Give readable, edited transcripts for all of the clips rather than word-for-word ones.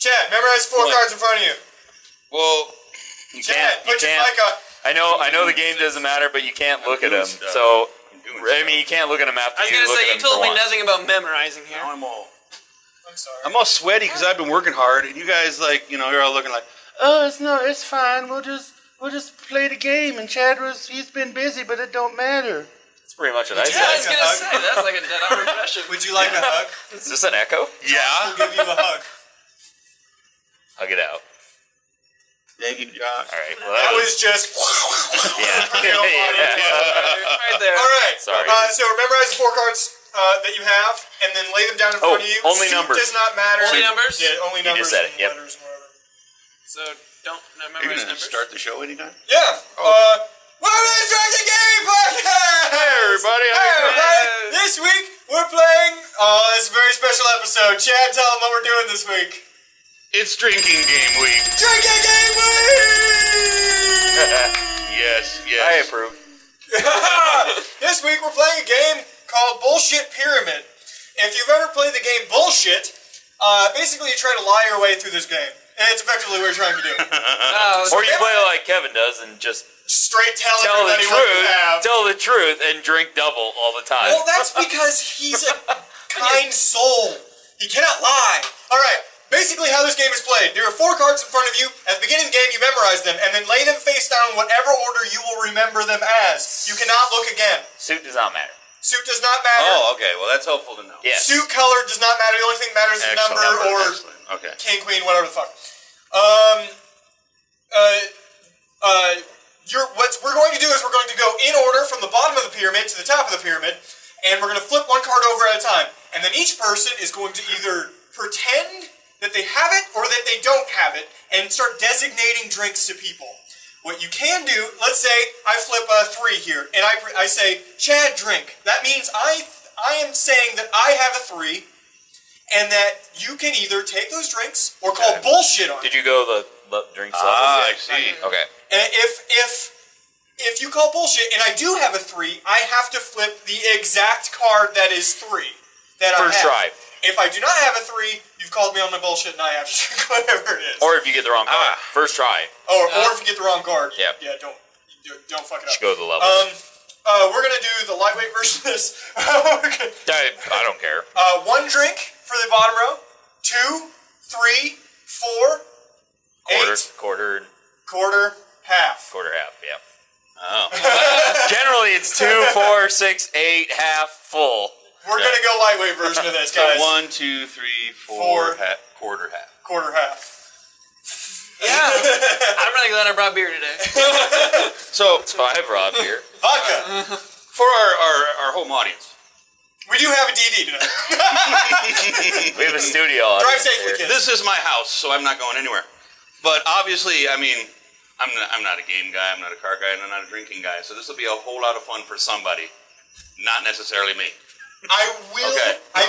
Chad, memorize 4 cards in front of you. Well, you Chad, can't. I know the game doesn't matter, but you can't look at them. So, I mean, you can't look at them after you look at them. I was gonna say, you told me nothing about memorizing here. now I'm sorry. I'm all sweaty because I've been working hard, and you guys, like, you know, you're all looking like, oh, it's fine. We'll just play the game. And he's been busy, but it don't matter. That's pretty much what I I said. was gonna say, that's like a dead-on impression. Would you like a hug? Is this an echo? Yeah. We'll give you a hug. Hug it out. Thank you, Josh. All right. Well, That was just... yeah. Right there. All right. Sorry. So memorize the 4 cards that you have, and then lay them down in front of you. Only Suit numbers. does not matter. Only numbers? Yeah, only You numbers just said it, and yep. letters and whatever. So don't Are you memorize going to numbers. start the show anytime? Yeah. Welcome to the Dragon Gaming Podcast! Hey, everybody. Hey, everybody. This week, we're playing... it's a very special episode. Chad, tell them what we're doing this week. It's drinking game week. Drinking Game Week! Yes. I approve. This week, we're playing a game called Bullshit Pyramid. If you've ever played the game Bullshit, basically you try to lie your way through this game. And it's effectively what you're trying to do. Oh, Or you play like Kevin does and just Straight tell tell the everybody what you have. truth, tell the truth, and drink double all the time. Well, that's because he's a kind soul. He cannot lie. Alright, basically how this game is played. There are 4 cards in front of you. At the beginning of the game, you memorize them, and then lay them face down in whatever order you will remember them as. You cannot look again. Suit does not matter. Suit does not matter. Oh, okay. Well, that's helpful to know. Yes. Suit color does not matter. The only thing that matters is the Excellent. number or Excellent. Okay. king, queen, whatever the fuck. What we're going to do is we're going to go in order from the bottom of the pyramid to the top of the pyramid, and we're going to flip 1 card over at a time. And then each person is going to either pretend that they have it or that they don't have it, and start designating drinks to people. What you can do, let's say I flip a 3 here, and I say, Chad, drink. That means I am saying that I have a 3, and that you can either take those drinks or call bullshit on it. Did you go the drinks levels Ah, yet? I see. Okay. And if you call bullshit, and I do have a 3, I have to flip the exact card that is 3 that I have. First try. If I do not have a 3, you've called me on my bullshit, and I have to drink whatever it is. Or if you get the wrong card. First try. Or if you get the wrong card. Yep. Yeah, don't fuck it up. Just go to the levels. We're gonna do the lightweight version of this. I don't care. 1 drink for the bottom row. 2, 3, 4, 8, Quarter, half. yeah. Oh. Generally, it's 2, 4, 6, 8, half, full. We're gonna go lightweight version of this, guys. So 1, 2, 3, 4, quarter half. Quarter half. yeah. I'm really glad I brought beer today. So, That's why I brought beer. Vodka. for our home audience, We do have a DD tonight. We have a studio audience Drive safely, here. kids. this is my house, so I'm not going anywhere. But obviously, I mean, I'm not a game guy, I'm not a car guy, and I'm not a drinking guy. So this will be a whole lot of fun for somebody, not necessarily me. I will. Okay. I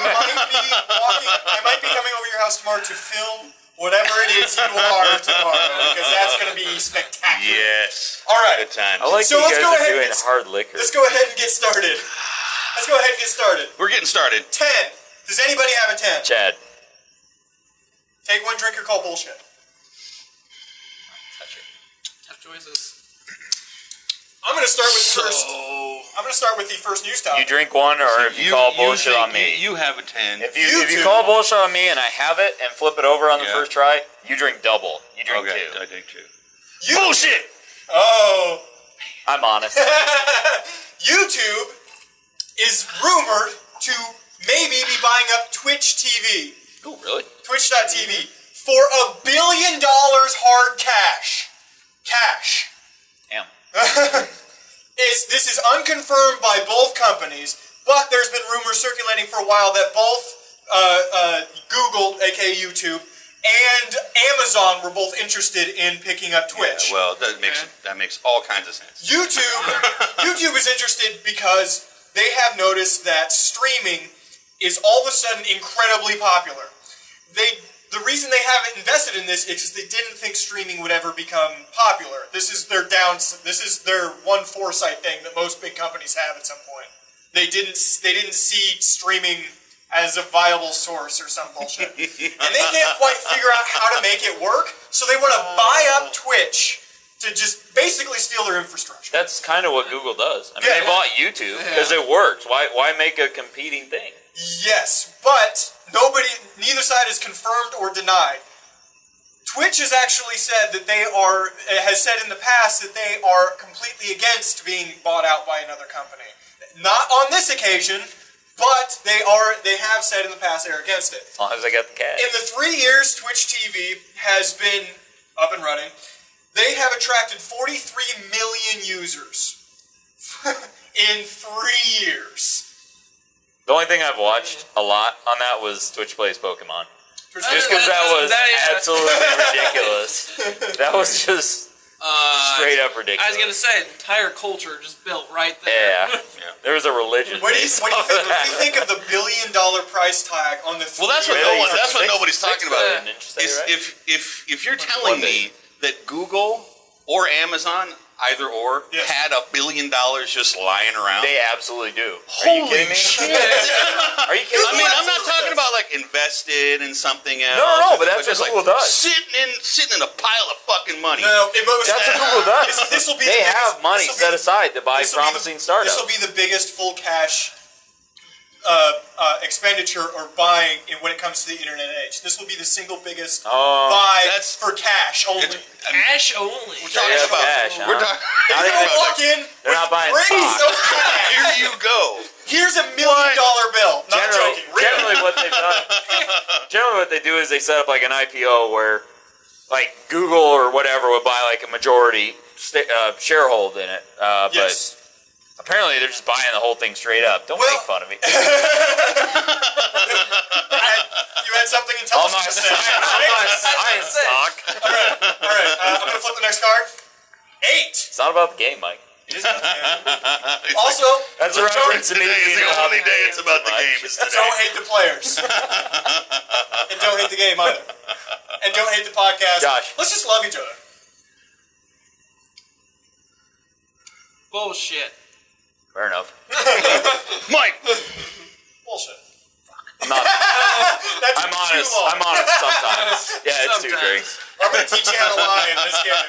might be coming over your house tomorrow to film whatever it is you are tomorrow, because that's going to be spectacular. Yes. All right. Good times. I like So you let's guys go are ahead doing and hard liquor. Let's go ahead and get started. We're getting started. 10. Does anybody have a 10? Chad. Take 1 drink or call bullshit. Touch it. Tough choices. I'm going to start with the first. I'm going to start with the first news topic. You drink 1, or if you call bullshit on me. You have a 10. If you call bullshit on me and I have it and flip it over on the Yeah. first try, you drink double. You drink Okay, 2. I take 2. Bullshit! Oh. I'm honest. YouTube is rumored to maybe be buying up Twitch TV. Oh, really? Twitch.tv for $1 billion hard cash. Cash. Damn. This is unconfirmed by both companies, but there's been rumors circulating for a while that both Google, aka YouTube, and Amazon were both interested in picking up Twitch. Yeah, well, that makes all kinds of sense. YouTube is interested because they have noticed that streaming is all of a sudden incredibly popular. The reason they haven't invested in this is because they didn't think streaming would ever become popular. This is their one foresight thing that most big companies have at some point. They didn't see streaming as a viable source or some bullshit. And they can't quite figure out how to make it work, so they want to buy up Twitch to just basically steal their infrastructure. That's kind of what Google does. I mean, Yeah. they bought YouTube because it works. Why make a competing thing? Yes, but neither side has confirmed or denied. Twitch has actually said that has said in the past that they are completely against being bought out by another company. Not on this occasion, but they have said in the past they're against it. As long as I got the cash. In the 3 years Twitch TV has been up and running, they have attracted 43 million users in 3 years. The only thing I've watched a lot on that was Twitch Plays Pokemon. Just Just because that was absolutely ridiculous. That was just straight up ridiculous. I was gonna say, the entire culture just built right there. Yeah. There was a religion. What do you think of the $1 billion price tag on the? Well, that's what nobody's talking about. If you're telling me that Google or Amazon, either or, had $1 billion just lying around, They absolutely do. Holy Are you kidding me? shit! Are you kidding I me? mean, I'm not talking about like invested in something else. No, but that's what just Google like does. Sitting in a pile of fucking money. No, That's what Google does. This will be They have money set aside to buy promising startups. This will be the biggest full cash expenditure or buying when it comes to the internet age. This will be the single biggest buy for cash only. Cash only. We're talking about cash, We're talking. They're going to walk in They're not buying with rings stock. of cash. Here you go. Here's $1 million bill. Not joking. Generally, what they've done. Generally, what they do is they set up like an IPO where, like Google or whatever would buy like a majority sharehold in it. Yes. But apparently, they're just buying the whole thing straight up. Don't make fun of me. You had something intelligent to say. Science talk. All right. I'm going to flip the next card. 8. It's not about the game, Mike. It is about the game. Also, That's a reference to me. It's the only day it's about the game is today. don't hate the players. And don't hate the game either. And don't hate the podcast. Josh. Let's just love each other. Bullshit. Fair enough. Mike. Bullshit. I'm not. That's I'm too honest. long. I'm honest sometimes. Yeah, it's too Sometimes. drinks. I'm going to teach you how to lie in this game.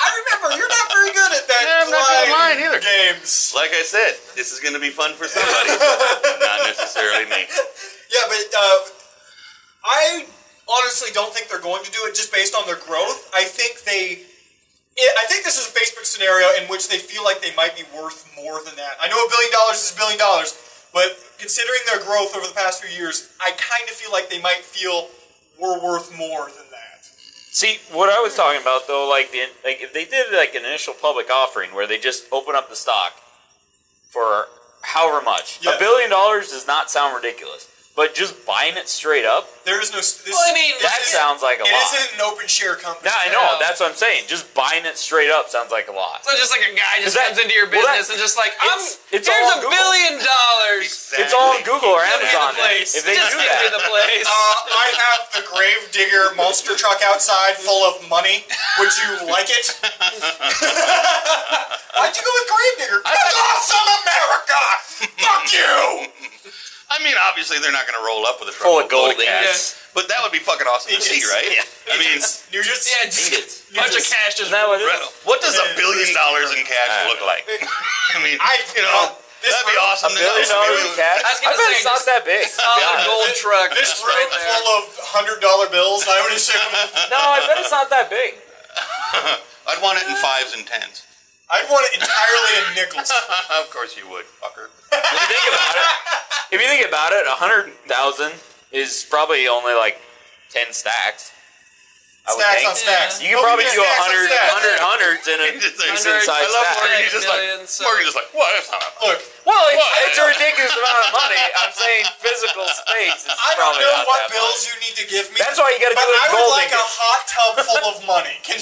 I remember, you're not very good at that. Yeah, I'm not good at lying either. Games. Like I said, this is going to be fun for somebody, not necessarily me. Yeah, but I honestly don't think they're going to do it just based on their growth. I think this is a Facebook scenario in which they feel like they might be worth more than that. I know $1 billion is $1 billion, but considering their growth over the past few years, I kind of feel like they might feel we're worth more than that. See, what I was talking about though, like if they did like an initial public offering where they just open up the stock for however much, $1 billion does not sound ridiculous. But just buying it straight up? There is no... that sounds like a lot. It isn't an open share company. Yeah, I know. That's what I'm saying. Just buying it straight up sounds like a lot. So just like a guy just comes into your business and just like, it's here's all $1 Google. billion. Exactly. It's all on Google or Amazon. If they just do give me that. the place. I have the Gravedigger monster truck outside full of money. Would you like it? Why'd you go with Gravedigger? That's awesome, America! Fuck you! I mean, obviously they're not going to roll up with a truck Full of gold cash, but that would be fucking awesome to see, right? Yeah. I mean, You're just... Yeah, just bunch of cash just... what does $1 billion in cash look like? I mean, that'd be awesome to know. $1 billion in cash? I was I gonna bet say, it's not that big. solid gold truck. This just room right there. full of $100 bills, I would assume. No, I bet it's not that big. I'd want it in 5s and 10s. I'd want it entirely in nickels. Of course you would, fucker. If you think about it, 100,000 is probably only like 10 stacks. Stacks on stacks. You can probably do 100 hundreds in a decent sized I love stack. Morgan. Morgan's just like, what? That's not Look, Well, it's a ridiculous amount of money. I'm saying physical space is I don't probably know not what that bills much. you need to give me. That's why you got to do But it I in would gold like a ingots. hot tub full of money. Can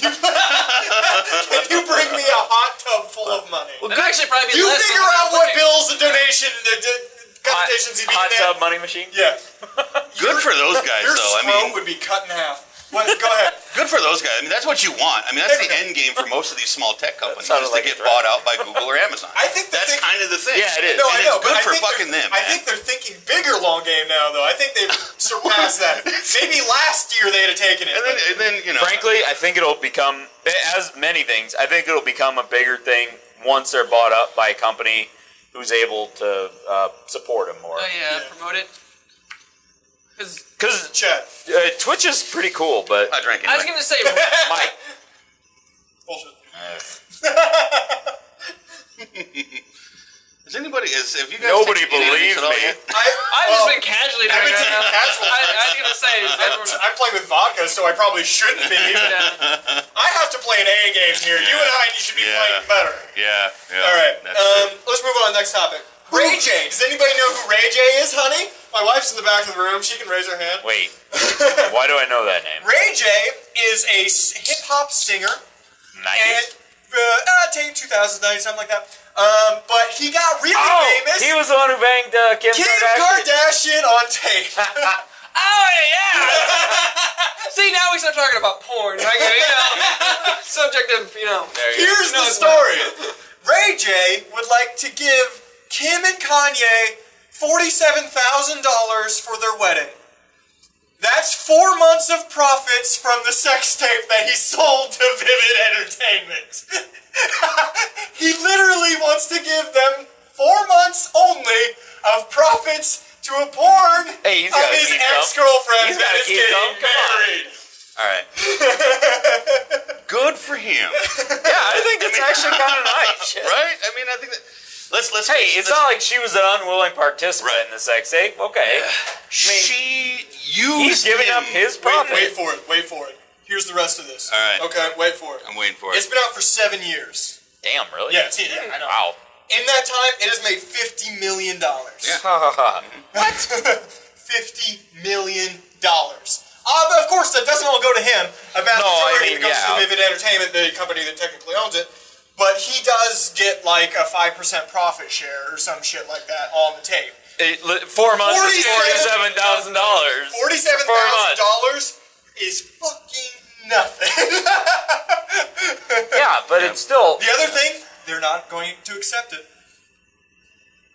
you bring me a hot tub full of money? It'd actually probably be You less figure than out I'm what looking. bills and computations you need Hot there. tub money machine? Yeah. Good for those guys, Your though. I throat mean, would be cut in half. What? Go ahead. Good for those guys. I mean, that's what you want. I mean, that's the end game for most of these small tech companies, sounded is like to a get threat. bought out by Google or Amazon. I think that's kind of the thing. Yeah, it is. No, And I know, it's good but for I think fucking them, I man. think they're thinking bigger long game now, though. I think they've surpassed that. Maybe last year they'd have taken it. And then you know. Frankly, I think it'll become, as many things, I think it'll become a bigger thing once they're bought up by a company who's able to support them more. Oh yeah, promote it. Because Chad. Twitch is pretty cool, but I drank I was anyway. gonna say, Mike. Bullshit. Have you guys Nobody taken any believes at all me. yet? I've just been casually I've drinking been right now. taking casual I was gonna say, is everyone, I'm playing with vodka, so I probably shouldn't be. yeah. I have to play an A game here. You and I should be playing better. Yeah. All right. That's true. Let's move on to the next topic. Ray J. Does anybody know who Ray J is, honey? My wife's in the back of the room. She can raise her hand. Wait, why do I know that name? Ray J is a hip-hop singer. And, 90s? take 2009, something like that. But he got really famous. He was the one who banged Kim Kim Kardashian. Kardashian on tape. Oh yeah! See, now we start talking about porn. Like, subjective, Here's the story. Ray J would like to give Kim and Kanye $47,000 for their wedding. That's 4 months of profits from the sex tape that he sold to Vivid Entertainment. He literally wants to give them 4 months only of profits to a porn Hey, he's of gotta his keep them. ex-girlfriend He's that gotta is keep them. getting Come on. married. All right. Good for him. Yeah, I think that's actually kind of nice. Right? I mean, I think that. Let's. Hey, it's not like she was an unwilling participant in the sex tape. Okay. She used. He's giving him. up his profit. Wait for it. Here's the rest of this. All right. Okay, wait for it. I'm waiting for it. It's been out for 7 years. Damn, really? Yeah, I know. Wow. In that time, it has made $50 million. Yeah. What? $50 million. Of course, that doesn't all go to him. About No, I majority mean, goes yeah. to Vivid Entertainment, the company that technically owns it. But he does get like a 5% profit share or some shit like that on the tape. 4 months is $47,000. $47,000 is fucking nothing. Yeah, but it's still. The other thing, they're not going to accept it.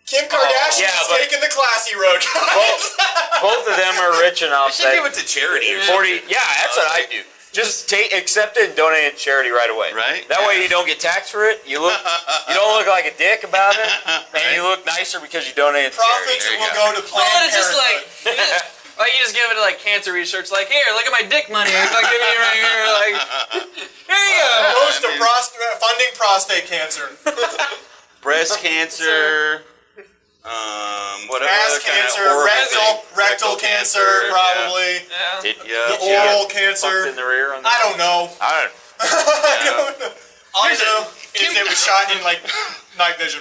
Kim Kardashian is but- taking the classy road, guys. Both of them are rich You enough should give that it to charity. Or 40. Yeah, that's what I do. Just accept it and donate it to charity right away. Right. That way you don't get taxed for it. You don't look like a dick about it, and you look nicer because you donated to charity. Profits There you will go. go to Planned it's just Parenthood. like you just give it to like cancer research. Like, here, look at my dick money. It's like giving you right here. Like, here you go. Goes to funding prostate cancer. Breast cancer. Whatever. Ass other kind of cancer, horrible rectal thing. cancer, probably. Yeah. Did Yeah. The Yeah. oral fucked cancer. in the rear on I don't know. I don't. All I know is it was shot in like night vision.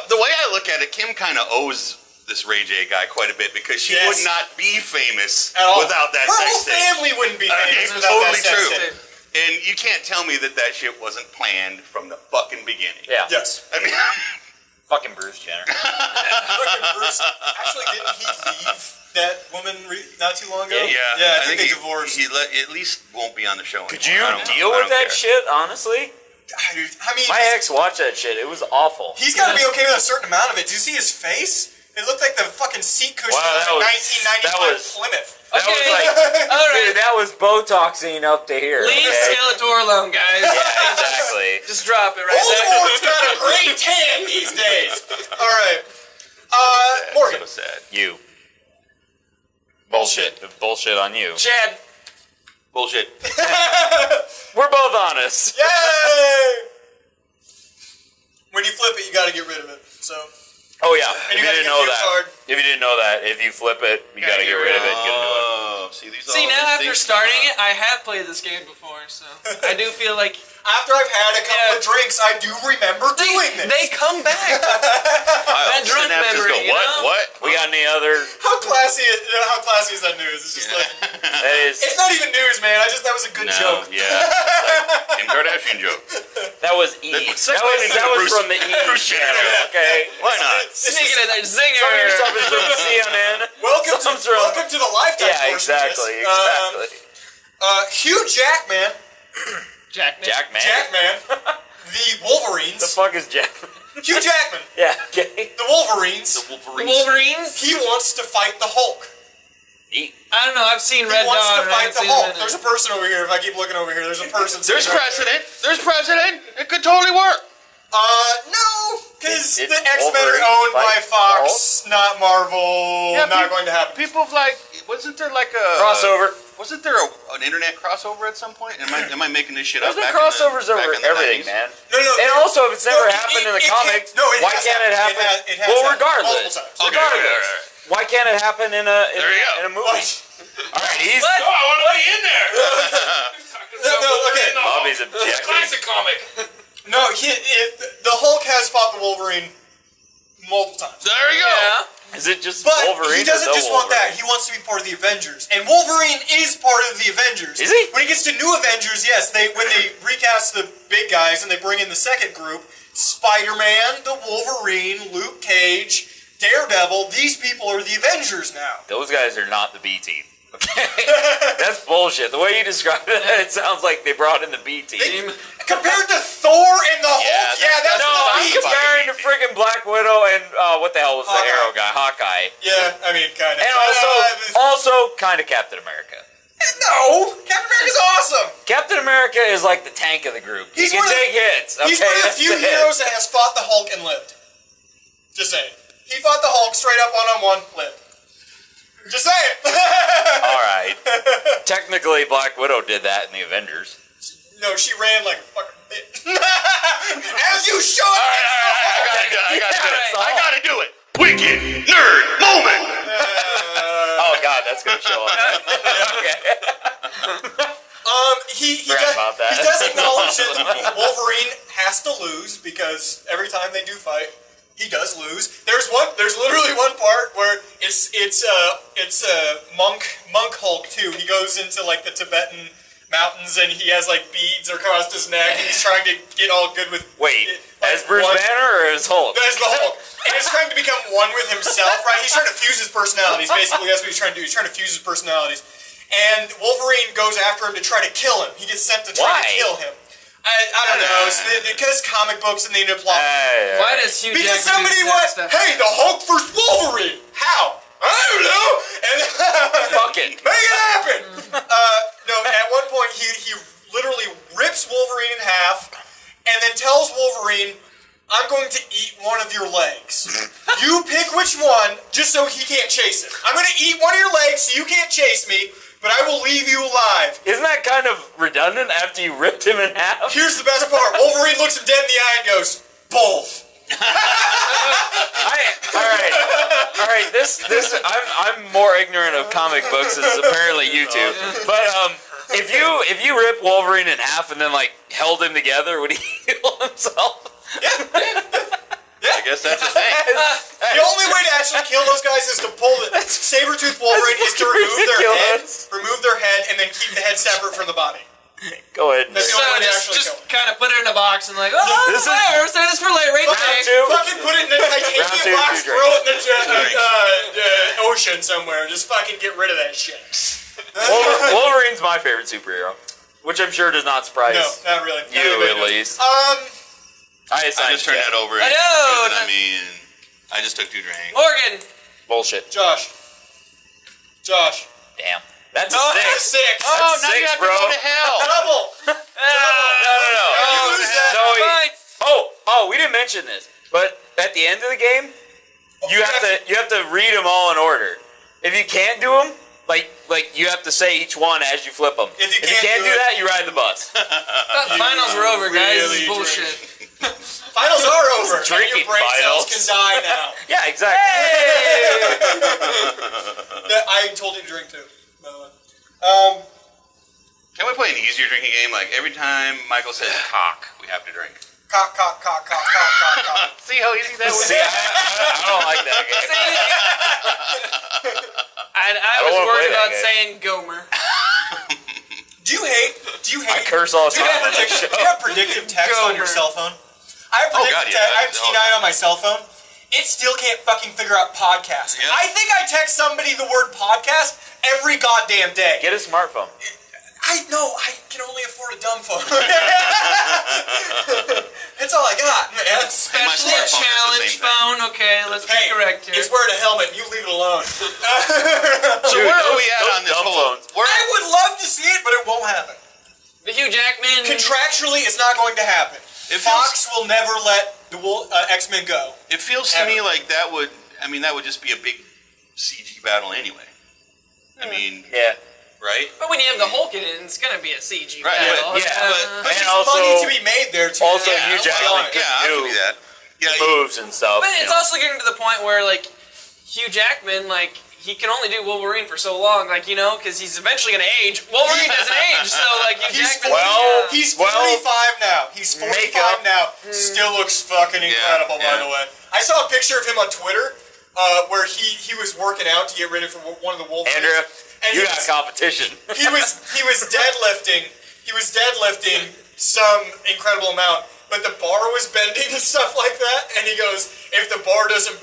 The way I look at it, Kim kind of owes this Ray J guy quite a bit because she Yes. would not be famous At all. without that Her sex whole tape. family wouldn't be famous It's without totally that sex true. tape. And you can't tell me that shit wasn't planned from the fucking beginning. Yeah. Yes. I mean, Fucking Bruce Jenner. Fucking Bruce. Actually, didn't he leave that woman not too long ago? yeah. I think they divorced. He at least won't be on the show Could anymore. you I don't know. deal I with don't that care. shit? Honestly, I mean, my ex watched that shit. It was awful. he's got to be okay with a certain amount of it. Did you see his face? It looked like the fucking seat cushion Wow, of a that 1995 was- Plymouth. That was Okay. like, All right. dude, that was Botoxing up to here. Leave okay? Skeletor alone, guys. Yeah, exactly. Just drop it right Voldemort's there. got a great tan these days. All right. So Morgan. So sad. You. Bullshit. Bullshit on you. Chad. Bullshit. We're both honest. Yay! When you flip it, you got to get rid of it. So. Oh yeah. And If you you gotta didn't get know your that. card. If you didn't know that, if you flip it, you gotta get rid of it and get a new one. Oh, see these. See, all now these after things starting come it, I have played this game before, so I do feel like After I've had a couple of drinks, I do remember doing this. they come back. up. that drunk synapses memory, go, you what? know? What? We got any other? How classy is that news? It's just like That is. it's not even news, man. That was a good No, joke. yeah. Like Kim Kardashian joke. That was E. That was from the E Bruce Jenner. channel. Okay. Why not? Sneaking in there, zinger. Some of your stuff is from CNN. Welcome Some's from- to the lifetime Yeah, portion of this. exactly. Exactly. Hugh Jackman, Jackman. the Wolverines. The fuck is Jackman? Hugh Jackman, Yeah, okay. the Wolverines. The Wolverines? He wants to fight the Hulk. I don't know, I've seen He Red wants Dawn. to fight the Hulk. There's a person over here. If I keep looking over here, there's a person. There's precedent. There's precedent. It could totally work. No, because the It's X-Men are Wolverine owned by fight Fox, not Marvel. Yeah, not going to happen. People have wasn't there like a Crossover. Wasn't there an internet crossover at some point? Am I making this shit There's up? been crossovers over everything, man. No. And also, if it's never happened in the comics, why can't it happen? It has Well, happened regardless. multiple times. Okay, Regardless. Why can't it happen in a movie? All right, he's No, I want to be in there. No, okay. Bobby's objecting. Classic comic. No, the Hulk has fought the Wolverine multiple times. There you go. Yeah. Is it just But Wolverine? he doesn't or the just want that. Wolverine? He wants to be part of the Avengers. And Wolverine is part of the Avengers. Is he? When he gets to New Avengers, yes, when they recast the big guys and they bring in the second group, Spider-Man, the Wolverine, Luke Cage, Daredevil, these people are the Avengers now. Those guys are not the B team. Okay, that's bullshit. The way you described it, it sounds like they brought in the B team. Compared to Thor and the Hulk, that's No, the I'm B comparing to friggin' Black Widow and what the hell was the Hawkeye. Arrow guy, Hawkeye, Yeah, I mean, kind of. and also kind of Captain America. No! Captain America's awesome! Captain America is like the tank of the group. He's he can one of take hits. Okay, He's one of the that's few it. heroes that has fought the Hulk and lived. Just saying. He fought the Hulk straight up one-on-one, lived. Just saying. All right. Technically, Black Widow did that in the Avengers. No, she ran like a fucking bitch. As you should! I gotta do it. Wicked nerd moment. Oh God, that's gonna show up. Okay. He Forgot about that. does acknowledge that Wolverine has to lose because every time they do fight, he does lose. There's literally one part where it's monk Hulk too. He goes into like the Tibetan mountains and he has like beads across his neck and he's trying to get all good with. Wait, like, as Bruce Banner or as Hulk? As the Hulk. And he's trying to become one with himself, right? He's trying to fuse his personalities. Basically, that's what he's trying to do. He's trying to fuse his personalities. And Wolverine goes after him to try to kill him. He gets sent to try to kill him. I don't know. Because comic books and the plot. Why does Hugh Because Jackman somebody do that went, stuff? hey, the Hulk versus Wolverine. How? I don't know. And Fuck it. make it happen. No, at one point he literally rips Wolverine in half, and then tells Wolverine, "I'm going to eat one of your legs. You pick which one, just so he can't chase it. I'm going to eat one of your legs, so you can't chase me." But I will leave you alive. Isn't that kind of redundant after you ripped him in half? Here's the best part. Wolverine looks him dead in the eye and goes, both. All right. This. I'm more ignorant of comic books as apparently you two. But if you rip Wolverine in half and then like held him together, would he heal himself? Yeah. I guess that's the thing. The only way to actually kill those guys is to pull the saber-toothed Wolverine is to remove their head, and then keep the head separate from the body. Go ahead. That's the only way to actually just kill him. kind of put it in a box and like, This is- whatever, save this for later. Round two. Fucking put it in a Round titanium two, box, two throw it in the ocean somewhere. Just fucking get rid of that shit. Wolverine's my favorite superhero, which I'm sure does not surprise No, not really. you at least. I just turned it over. I know. And I just took 2 drinks. Morgan. Bullshit. Josh. Damn. That's a That's 6. 6. Oh, That's now you 6, have bro. to go to hell. Double. No. You lose that. No, Fine. Oh, we didn't mention this, but at the end of the game, you have to read them all in order. If you can't do them, like you have to say each one as you flip them. If you can't can't do do it- that, you ride the bus. Finals are over, guys. This really is bullshit. Finals are over. And Drinking your brain cells finals. can die now. Yeah, exactly. I told you to drink too, by the way. Can we play an easier drinking game? Like every time Michael says cock, we have to drink. Cock. See how easy that was? See, I don't like that game. I don't was wanna play worried that about game. saying Gomer. Do you hate? I curse all the Do you time have on this predictive, show. do you have predictive text on your Gomer. cell phone? I have predictive text. I have T9 on my cell phone. It still can't fucking figure out podcast. Yep. I think I text somebody the word podcast every goddamn day. Get a smartphone. I sort of dumb phone. That's all I got, man. Special challenge phone. Okay, let's be correct here. He's wearing a helmet. You leave it alone. So where are we at on this whole? I would love to see it, but it won't happen. The Hugh Jackman. Contractually, it's not going to happen. Fox will never let the X-Men go. It feels to me like that would just be a big CG battle anyway. I mean, right? But when you have the Hulk in it, it's going to be a CG battle. But there's money to be made there too. Also, Hugh Jackman could do that. moves and stuff. But it's also getting to the point where, like, Hugh Jackman, like, he can only do Wolverine for so long, like, you know, because he's eventually going to age. Wolverine doesn't age, so, like, Hugh Jackman... He's 45 now. He's 45 now. Still looks fucking incredible, by the way. I saw a picture of him on Twitter where he was working out to get rid of one of the Wolverines. Andrew, you got competition. He was deadlifting. He was deadlifting some incredible amount, but the bar was bending and stuff like that. And he goes, "If the bar isn't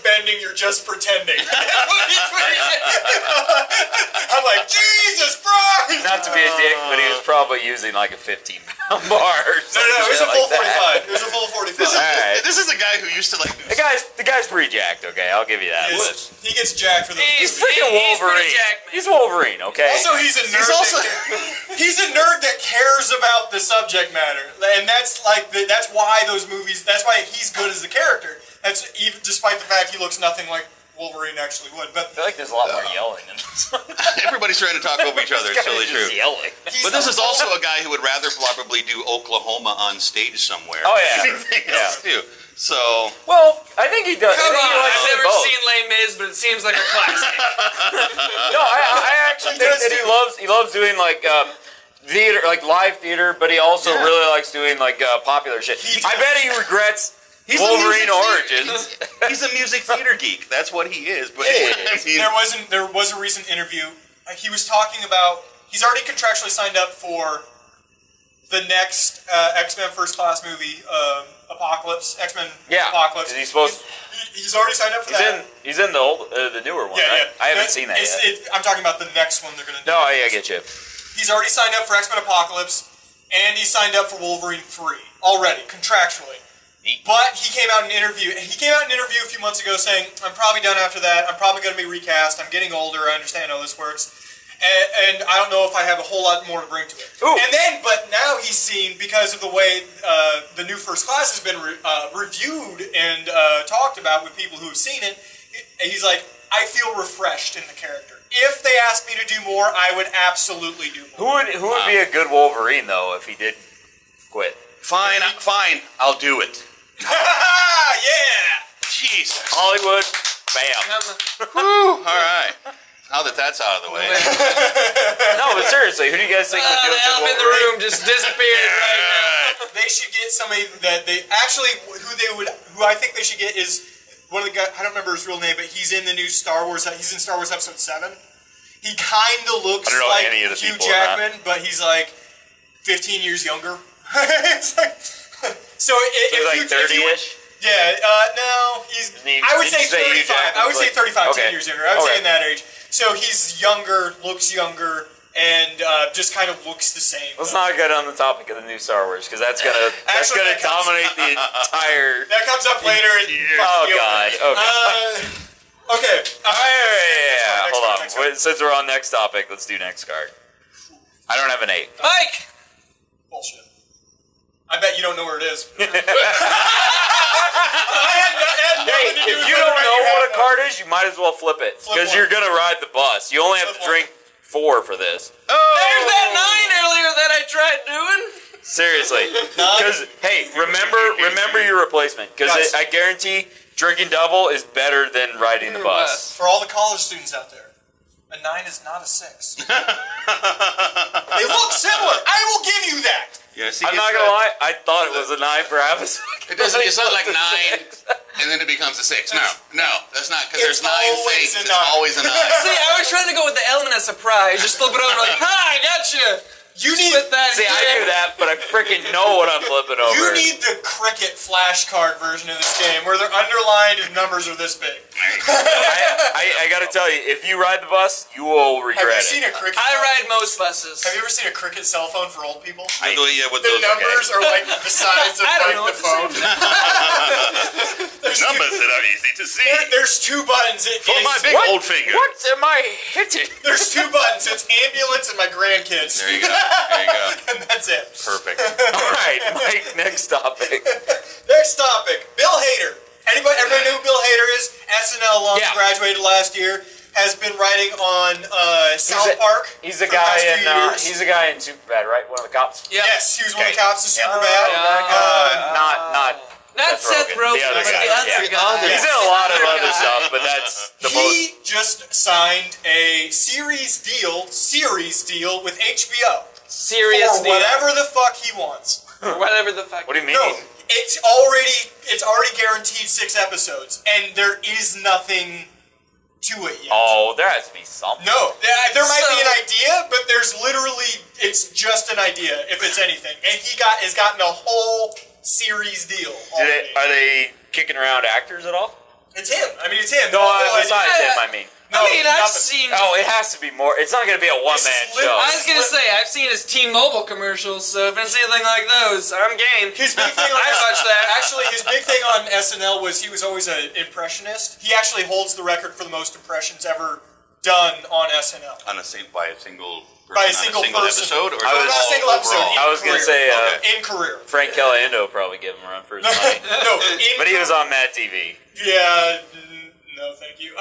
bending, you're just pretending." I'm like, Jesus Christ! Not to be a dick, but he was probably using like a 15-pound bar. Or No, it was a full 45. It was a full 45. This is a guy who used to like. The guy's pretty jacked. Okay, I'll give you that. He gets jacked for the. He's freaking Wolverine. He's Wolverine. Okay. Also, he's a nerd. He's a nerd that cares about the subject matter, and that's why those movies. That's why he's good as a character. That's even despite the fact he looks nothing like Wolverine actually would. But I feel like there's a lot more yelling in this one. Everybody's trying to talk over each other. It's really true. Yelling. But this is also a guy who would rather probably do Oklahoma on stage somewhere. Oh yeah. Anything else too. So. Well, I think he does. Come on, I've never both. seen Les Mis, but it seems like a classic. No, I actually think that he loves doing like theater, like live theater, but he also really likes doing like popular shit. I bet he regrets Wolverine Origins. He's a music theater geek. That's what he is. But there was a recent interview. He was talking about he's already contractually signed up for the next X-Men First Class movie, Apocalypse. X-Men Apocalypse. Is he supposed? He's already signed up for that. He's in the newer one. Right? I haven't seen that yet. I'm talking about the next one they're going to do. No, I get you. He's already signed up for X-Men Apocalypse, and he signed up for Wolverine 3 already, contractually. But he came out in an interview. A few months ago saying, "I'm probably done after that. I'm probably going to be recast. I'm getting older. I understand how this works, and I don't know if I have a whole lot more to bring to it." Ooh. But now he's seen, because of the way the new First Class has been reviewed and talked about with people who have seen it. He's like, "I feel refreshed in the character. If they asked me to do more, I would absolutely do more." Who would be a good Wolverine though if he did quit? Fine. I'll do it. Yeah! Jesus. Hollywood, bam. Whew. All right. Now that that's out of the way. No, but seriously, who do you guys think would do The it? elephant in the room just disappeared right now. They should get somebody that they actually who I think they should get is one of the guys. I don't remember his real name, but he's in the new Star Wars. He's in Star Wars Episode 7. He kind of looks like Hugh Jackman, but he's like 15 years younger. It's like, so he's like 30-ish. No, I would say 35. I would say 35, 10 years younger. I would say in that age. So he's younger, looks younger, and just kind of looks the same. Let's not get on the topic of the new Star Wars because that's gonna dominate the entire. That comes up later. Oh God. Okay. Hold on. Since we're on next topic, let's do next card. I don't have an 8. Mike. Bullshit. I bet you don't know where it is. Hey, if you don't know what a card is, you might as well flip it because you're gonna ride the bus. You only have to drink 4 for this. Oh, there's that 9 earlier that I tried doing. Seriously, because hey, remember your replacement because I guarantee drinking double is better than riding the bus. For all the college students out there, a 9 is not a 6. They look similar. I will give you that. Yeah, see, I'm not gonna lie, I thought it was a 9 for half a second. It doesn't. It's not like 9, and then it becomes a 6. No, that's not because there's 9 things. It's always a 9. See, I was trying to go with the element of surprise. Just flip it over like, "Ha, I got you." You need that. See, I knew that, but I freaking know what I'm flipping over. You need the cricket flashcard version of this game where they're underlined and numbers are this big. I gotta tell you, if you ride the bus, you will regret Have you it. seen a cricket? I ride most buses. Have you ever seen a cricket cell phone for old people? With The those numbers are like the size of I don't know like, the phone. numbers that are easy to see. There's two buttons. For my big old finger. What am I hitting? There's two buttons. It's ambulance and my grandkids. There you go. There you go. And that's it. Perfect. All right, Mike, next topic. Next topic. Bill Hader. Everybody know who Bill Hader is? SNL alum, Yeah. graduated last year. Has been writing on South Park. He's a for the guy past few in. years. He's a guy in Superbad, right? One of the cops. Yep. Yes, he was one of the Okay. cops in Superbad. Not Seth Rogen, the other but guy. the other guy. He's in a lot of other stuff, but that's the most. He just signed a series deal with HBO Serious for deal. whatever the fuck he wants. Or whatever the fuck. What do you mean? No, it's already guaranteed 6 episodes, and there is nothing to it yet. Oh, there has to be something. No, there might be an idea, but it's just an idea if it's anything. And he has gotten a whole series deal. Are they kicking around actors at all? It's him. I mean, it's him. No, The besides idea- him, I mean. No, I've nothing. seen. Oh, it has to be more. It's not going to be a one-man This is show. I was gonna say I've seen his T-Mobile commercials, so if it's anything like those, I'm game. His big thing on I watched that. Actually, his big thing on SNL was he was always an impressionist. He actually holds the record for the most impressions ever done on SNL. By a single person, By a single person. episode? Or I was- Not a single episode. overall? I was going to say In career. Frank Caliendo probably give him a run for his money. No, But he was on Mad TV. Yeah, no, thank you.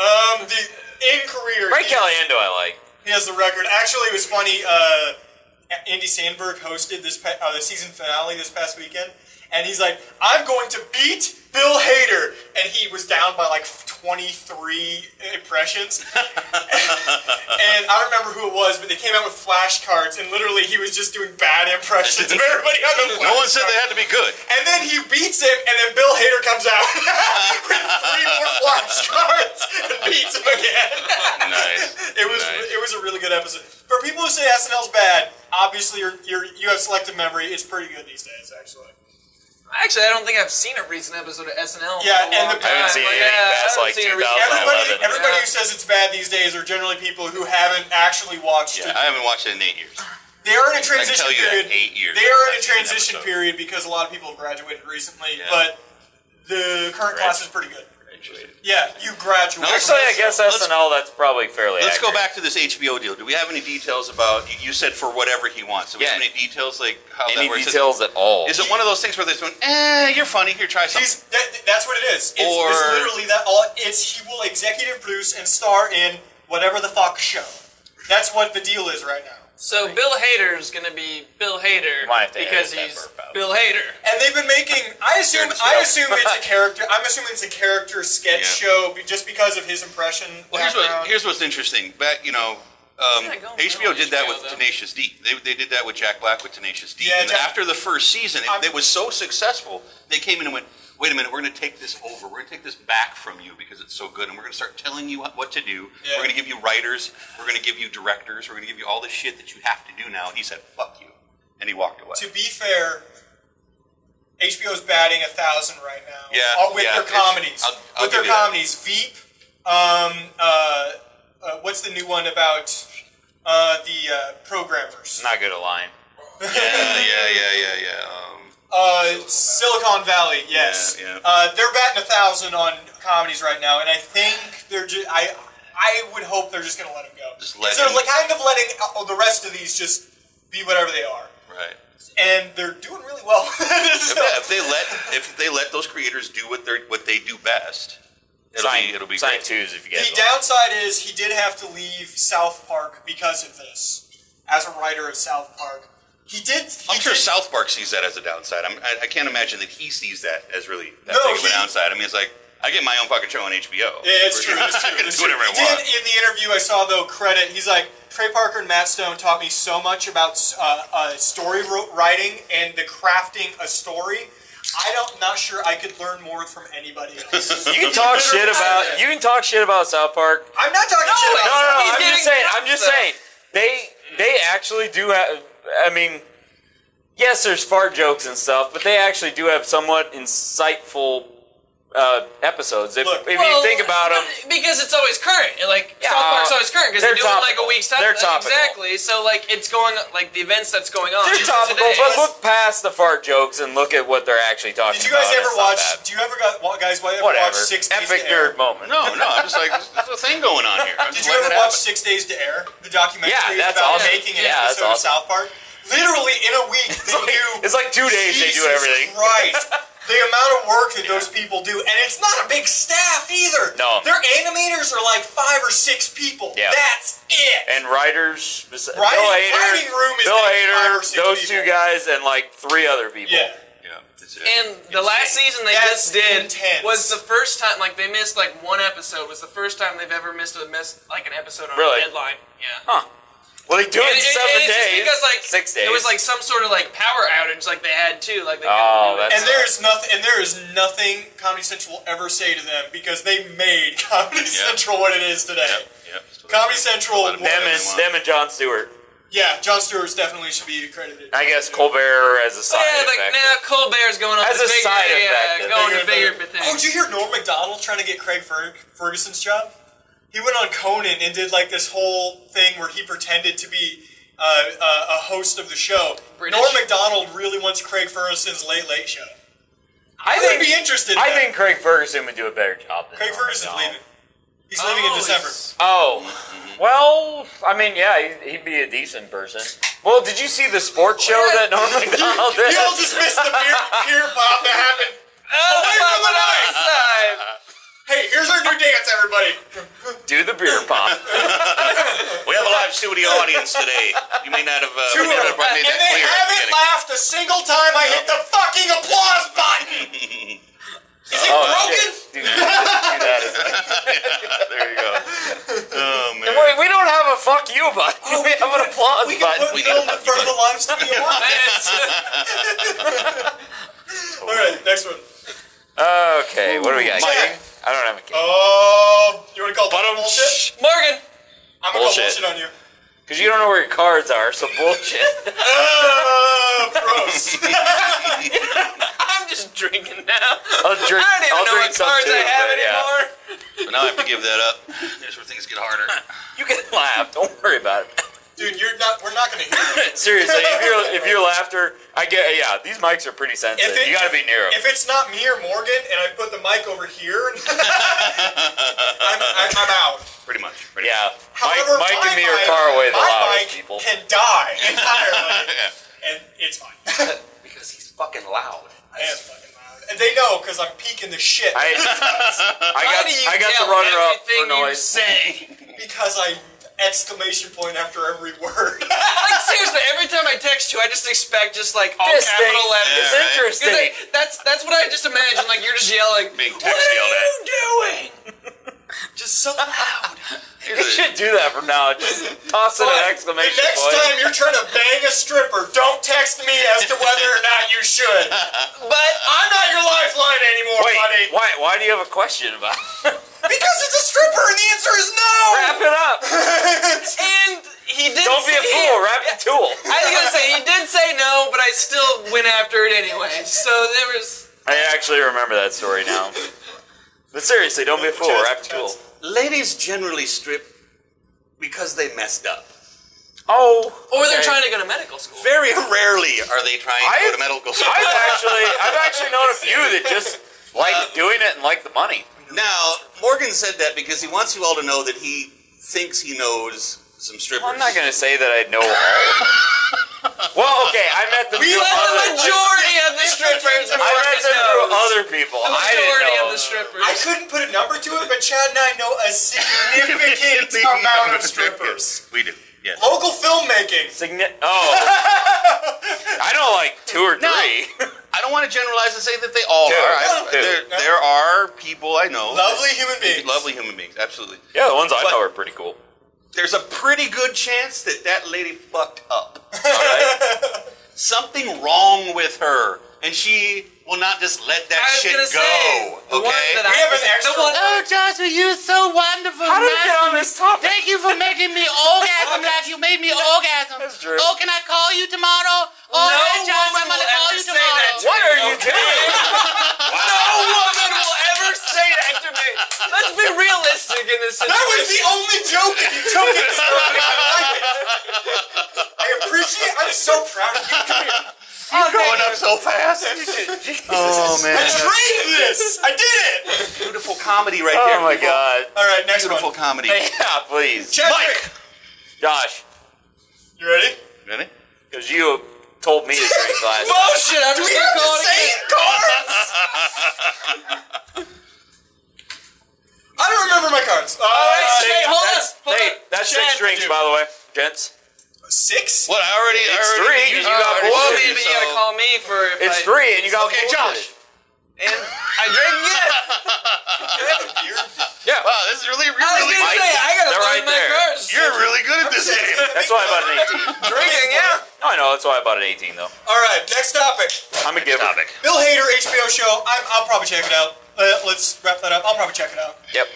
In career, Frank Caliendo I like. he has the record. Actually, it was funny. Andy Sandberg hosted the season finale this past weekend, and he's like, "I'm going to beat Bill Hader," and he was down by like 23 impressions. And I don't remember who it was, but they came out with flashcards, and literally he was just doing bad impressions of everybody on the flashcard. No one said they had to be good. And then he beats him, and then Bill Hader comes out with 3 more flashcards and beats him again. Nice. It was a really good episode. For people who say SNL's bad, obviously you have selective memory. It's pretty good these days, actually. Actually, I don't think I've seen a recent episode of SNL. Yeah, in a and long the- I haven't time. seen Like, anything yeah, past I haven't like seen a 2011. recent- Everybody who says it's bad these days are generally people who haven't actually watched Yeah, it. I haven't watched it in 8 years. They are in a I can transition tell you period. that 8 years. They are in a I've seen an transition episode. period because a lot of people have graduated recently, Yeah. but the current class is pretty good. Graduated. Yeah, you graduated. No, Actually, I guess SNL, that's probably fairly Let's go accurate. back to this HBO deal. Do we have any details about? You said for whatever he wants. Do we have any details like how Any that works? details at all? Is it one of those things where they're going, you're funny, here, try something? That's what it is. It's literally that. He will executive produce and star in whatever the fuck show. That's what the deal is right now. So Bill Hader's gonna be Bill Hader Might have to because edit that he's burp out. Bill Hader. And they've been making. I assume it's a character. I'm assuming it's a character sketch show just because of his impression. Well, here's what's interesting. Back, HBO did that with Tenacious D. They did that with Jack Black with Tenacious D. Yeah, and after the first season, it was so successful, they came in and went, wait a minute, we're going to take this over. We're going to take this back from you because it's so good, and we're going to start telling you what to do. Yeah. We're going to give you writers. We're going to give you directors. We're going to give you all the shit that you have to do now. And he said, fuck you. And he walked away. To be fair, HBO's batting 1,000 right now. Yeah, With yeah, their comedies. I'll with their give you that. comedies. Veep. What's the new one about the programmers? Not good at lying. Yeah. Silicon Valley, yes. Yeah. They're batting 1,000 on comedies right now, and I think they're just. I would hope they're just going to let them go. Just let they're them- kind of letting the rest of these just be whatever they are, Right. and they're doing really well. If they let those creators do what they do best, it'll be sign great. twos if you get The downside is he did have to leave South Park because of this. As a writer of South Park, I'm sure South Park sees that as a downside. I can't imagine that he sees that as really that No, big of a downside. I mean, it's like, I get my own fucking show on HBO. Yeah, it's true. It's true. I can It's do true. whatever I He want. did in the interview I saw though credit. He's like Trey Parker and Matt Stone taught me so much about story writing and the crafting a story. I'm not sure I could learn more from anybody else. You can talk shit about South Park. I'm not talking shit about No. South Park. I'm just saying. They actually do have. I mean, yes, there's fart jokes and stuff, but they actually do have somewhat insightful episodes. If you think about them, because it's always current. Like South Park's always current because they're doing like a week's time. They're topical. Exactly. So like it's going like the events that's going on. They're topical, today. but look past the fart jokes and look at what they're actually talking about. Did you guys ever watch? Bad. Do you ever guys ever Whatever. watch 6 Days Epic to Air? nerd moment. No, I'm just like, there's a thing going on here. Did you ever watch 6 Days to Air? The documentary that's about awesome. making an Yeah, that's episode awesome. of South Park? Literally in a week, It's like 2 days they do everything. Right. The amount of work that those people do, and it's not a big staff either. No. Their animators are like 5 or 6 people. Yeah. That's it. And writers, Bill Writing Hader, room is Bill like 5 Hader, or 6 those people. 2 guys, and like 3 other people. Yeah. And the last season they That's just did intense. was the first time, like they missed like one episode. Was the first time they've ever missed like an episode on Really? a deadline. Yeah. Huh. Well, they do it in 7 it's days. just because like 6 days. it was like some sort of like power outage, like they had too. Like they Oh, couldn't do it. that's- And there is nothing Comedy Central will ever say to them because they made Comedy Central what it is today. Yep. Comedy Central. them and Jon Stewart. Yeah, Jon Stewart definitely should be credited. I guess Colbert as a side like effect. now Colbert's going on As the a bigger, side effect. going to bigger things. Oh, did you hear Norm Macdonald trying to get Craig Ferguson's job? He went on Conan and did like this whole thing where he pretended to be a host of the show. British? Norm Macdonald really wants Craig Ferguson's Late Late Show. I would be interested in I that. think Craig Ferguson would do a better job than Craig Norm Ferguson's Macdonald. leaving. He's leaving in December. Well, I mean, yeah, he'd be a decent person. Well, did you see the sports show that Norm Macdonald did? You all just missed the beer pop that happened. Away from the mic! Hey, here's our new dance, everybody. Do the beer pop. We have a live studio audience today. You may not have made And that they clear. haven't laughed a single time I hit the fucking applause button. Is it broken? Shit. Do that. There you go. Oh, man. Wait, we don't have a fuck you button. Oh, we have an applause We can button. put film in front of the live studio audience. Alright, next one. Okay, what do we got? Mike. I don't have a king. Oh, you want to call that bullshit? Morgan. I'm going to call Bullshit. bullshit on you. Because you don't know where your cards are, so bullshit. Gross. I'm just drinking now. I'll drink, I don't even I'll know drink what some cards too, I have but yeah. anymore. But now I have to give that up. Here's where things get harder. You can laugh. Don't worry about it. Dude, we're not going to hear you. Seriously, if your laughter, these mics are pretty sensitive. You got to be near them. If it's not me or Morgan, and I put the mic over here, I'm out. Pretty much. Yeah, However, Mike my and me are mic- far away the my loudest mic people. can die entirely, and it's fine. Because he's fucking loud. I am fucking loud, and they know because I'm peeking the shit. I How do you got tell the runner up everything for you noise. say? Because I exclamation point after every word. Like seriously, every time I text you, I just expect just like all This capital thing letters. is right. interesting. That's what I just imagine. Like you're just yelling. Being What text yelled are at. you doing? Just so loud. You should do that from now. Just toss it an exclamation The next point. time you're trying to bang a stripper, don't text me as to whether or not you should. But I'm not your lifeline anymore, buddy. Wait, why do you have a question about it? Because it's a stripper, and the answer is no. Wrap it up. and he did. Don't be a say- fool. Wrap the tool. I was gonna say he did say no, but I still went after it anyway. So there was. I actually remember that story now. But seriously, don't be a fool. Wrap the tool. Ladies generally strip because they messed up. Oh. Or they're okay. trying to go to medical school. Very rarely are they trying to go to medical school. I've actually known a few that just like doing it and like the money. Now, Morgan said that because he wants you all to know that he thinks he knows some strippers. Well, I'm not going to say that I know all. Well, okay, I met them We through let other... the Majority of the strippers. I met them through other people. The I didn't majority know. of the strippers. I couldn't put a number to it, but Chad and I know a significant amount of strippers. We do, yes. Local filmmaking. I know like 2 or 3. No. I don't want to generalize and say that they all Two. are. There are people I know. Lovely human beings. Lovely human beings, absolutely. Yeah, the ones I But- know are pretty cool. There's a pretty good chance that that lady fucked up. All right. Something wrong with her. and she will not just let that I was shit gonna go. say, the one Okay? that We have an extra. Oh, Joshua, you're so wonderful. How did we get on this topic? Thank you for making me orgasm like you made me orgasm. That's true. Oh, can I call you tomorrow? Oh, No hey, Josh, woman I'm going to will call ever you say that tomorrow. to What are you doing? No woman will ever say that to me. Let's be realistic in this situation. That was the only joke and you took it so I like it. I appreciate. I'm so proud of you. Come here. Growing up so fast. Oh, man. I trained this. I did it. Beautiful comedy right there. Oh my people. god. All right, next Beautiful one. comedy. Yeah, please. Chad, Mike. Josh, you ready? Ready? because you told me to drink last time. Bullshit. I'm Do just we gonna have call the it again. same cards? I don't remember my cards. Hey, hold on. Hold Hey, on. that's Chad, 6 drinks, by the way, gents. 6? What? I already It's did 3, use you it got already, bullshit. Well, so- but you gotta call me for if It's I, 3, and you got Okay, bullshit. Josh. And I drank again. Can I have a beer? Yeah. Wow, this is really, I was really. gonna say I gotta They're find right my there. cards. You're really good at this game. That's why I bought an 18. Drinking, yeah. No, I know. That's why I bought an 18, though. All right, next topic. I'm a giver. Topic. Bill Hader HBO show. I'll probably check it out. Let's wrap that up. I'll probably check it out. Yep.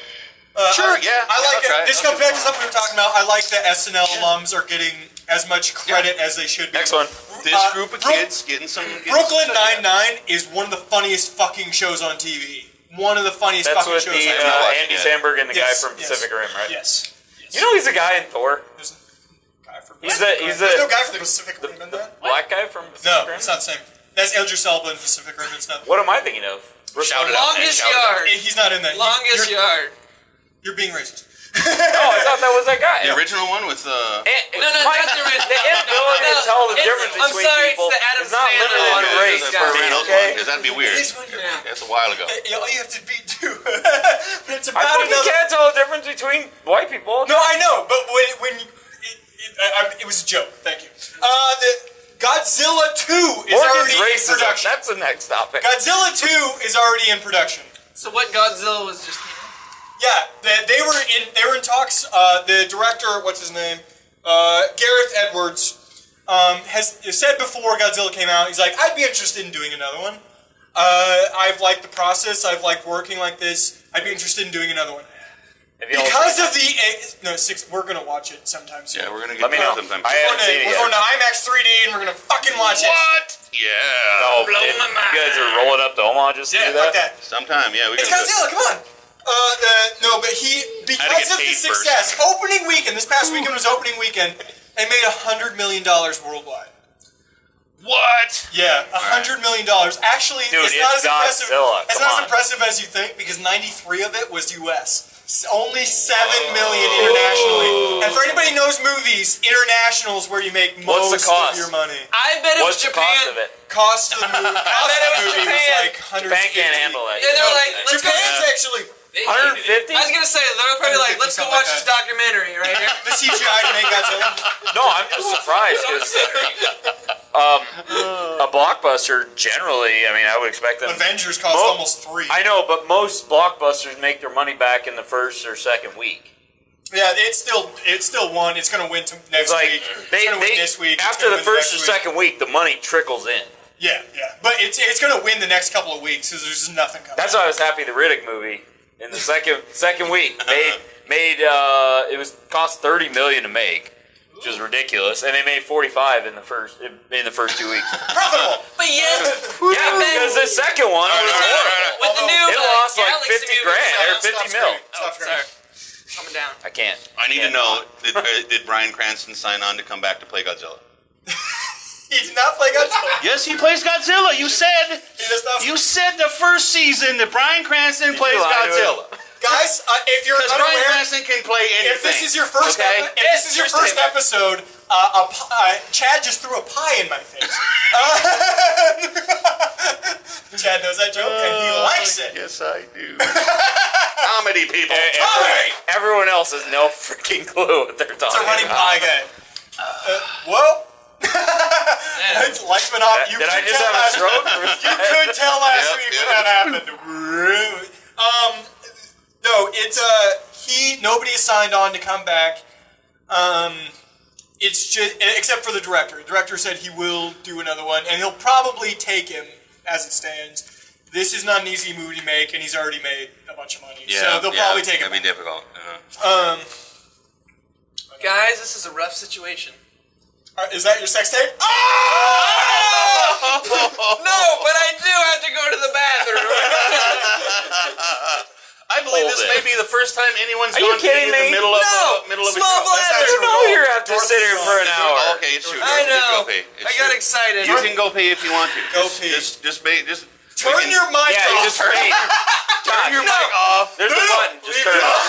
Sure, yeah. I like I'll try it. This comes back to something we were talking about. I like that SNL alums are getting as much credit as they should be. Next one. This group of kids getting some. Brooklyn Nine-Nine is one of the funniest fucking shows on TV. One of the funniest That's fucking with shows the I've ever watched. Andy yet. Samberg and the Yes, guy from yes. Pacific Rim, right? Yes. You know he's a guy in Thor. There's a guy from He's There's no guy from the Pacific Rim in that. Black guy from Pacific No, Rim? it's not the same. That's Idris Elba in Pacific Rim. It's not. What am I thinking of? Shout it out. Longest Shout it out. yard. He's not in that. Longest you're, yard. You're being racist. No, I thought that was that guy. The original one with No, My- not the original. The inability to tell the difference I'm between sorry, people it's the Adam is not Sandler limited one to with race this for guy. me, Reynolds okay? one, because that'd be weird. It is when you're Yeah. That's a while ago. all you have to be do. But it's I about fucking another. can't tell the difference between white people. No, I know, but it was a joke. Thank you. The Godzilla 2 is Morgan's already in racism. production. That's the next topic. Godzilla 2 is already in production. So what Godzilla was just. Yeah, they were in talks. The director, what's his name, Gareth Edwards, has said before Godzilla came out, he's like, I'd be interested in doing another one. I've liked the process. I've liked working like this. I'd be interested in doing another one. Have you all Because seen of the we're gonna watch it sometime soon. Yeah, we're gonna Let get me know. to it sometime. I haven't seen it We're yet. going to IMAX 3D and we're gonna fucking watch it. What? Yeah. No, you guys are rolling up to Omaha just to Yeah, do that? fuck that. Sometime, yeah. We It's can do it. Godzilla, come on. No, but because of the paid success, opening weekend, this past weekend was opening weekend, they made $100 million worldwide. What? Yeah, $100 million. Actually, Dude, it's not it's as impressive. Godzilla, It's come not as on. impressive as you think because 93 of it was U.S. Only 7 million internationally. And for anybody who knows movies, international is where you make What's the most cost? of your money. I bet it What's was the cost Japan. of it? Cost of the movie, was was Japan. like 150. Japan can't handle that. And they're like, let's go. Japan's actually 150? I was gonna say they're probably like, 150, let's go something watch like this documentary right here. the CGI to make Godzilla. No, I'm just surprised because a blockbuster generally, I mean, I would expect them. Avengers cost Mo- almost 3. I know, but most blockbusters make their money back in the first or second week. Yeah, it's still won. It's gonna win next It's like week. It's gonna win this week. It's after gonna the win first or next week. second week, the money trickles in. Yeah, but it's gonna win the next couple of weeks because there's nothing coming. That's why I was happy the Riddick movie in the second week made it was cost $30 million to make, which is ridiculous, and they made 45 in the first 2 weeks. profitable. But yeah, Yeah, because the second one was horrible. with the new It lost like Galaxy 50 movie, grand or Stop 50 mil. Stop screaming. Sorry, coming down. I can't. I need to know, did Bryan Cranston sign on to come back to play Godzilla? He did not play Godzilla. Yes, he plays Godzilla. You said He does not. the first season that Bryan Cranston plays lie to Godzilla. Guys, if you're Because Bryan unaware, Cranston can play anything. if this is your first, okay? episode, Chad just threw a pie in my face. Chad knows that joke and he likes it. Yes, I do. Comedy people. Comedy! Everyone else has no freaking clue what they're talking It's a running about. pie guy. Whoa. Lights went off. Did I just have a stroke? You could tell last Yep, week yep. when that happened. No, it's nobody is signed on to come back. It's just except for the director. The director said he will do another one, and he'll probably take him as it stands. This is not an easy movie to make, and he's already made a bunch of money. Yeah, so they'll probably take it. That'd be difficult. Guys, this is a rough situation. Is that your sex tape? Oh! No, but I do have to go to the bathroom. I believe this may be the first time anyone's Are you gone pee kidding in the me? middle of No! a Small show. bladder! You know you have to sit here for an hour. Okay, it's true. I know. Go pee. It's I got true. excited. You can go pee if you want to. Go pee. Just Turn your mic Yeah, off. just wait. turn your mic off. There's a button. Just turn it off.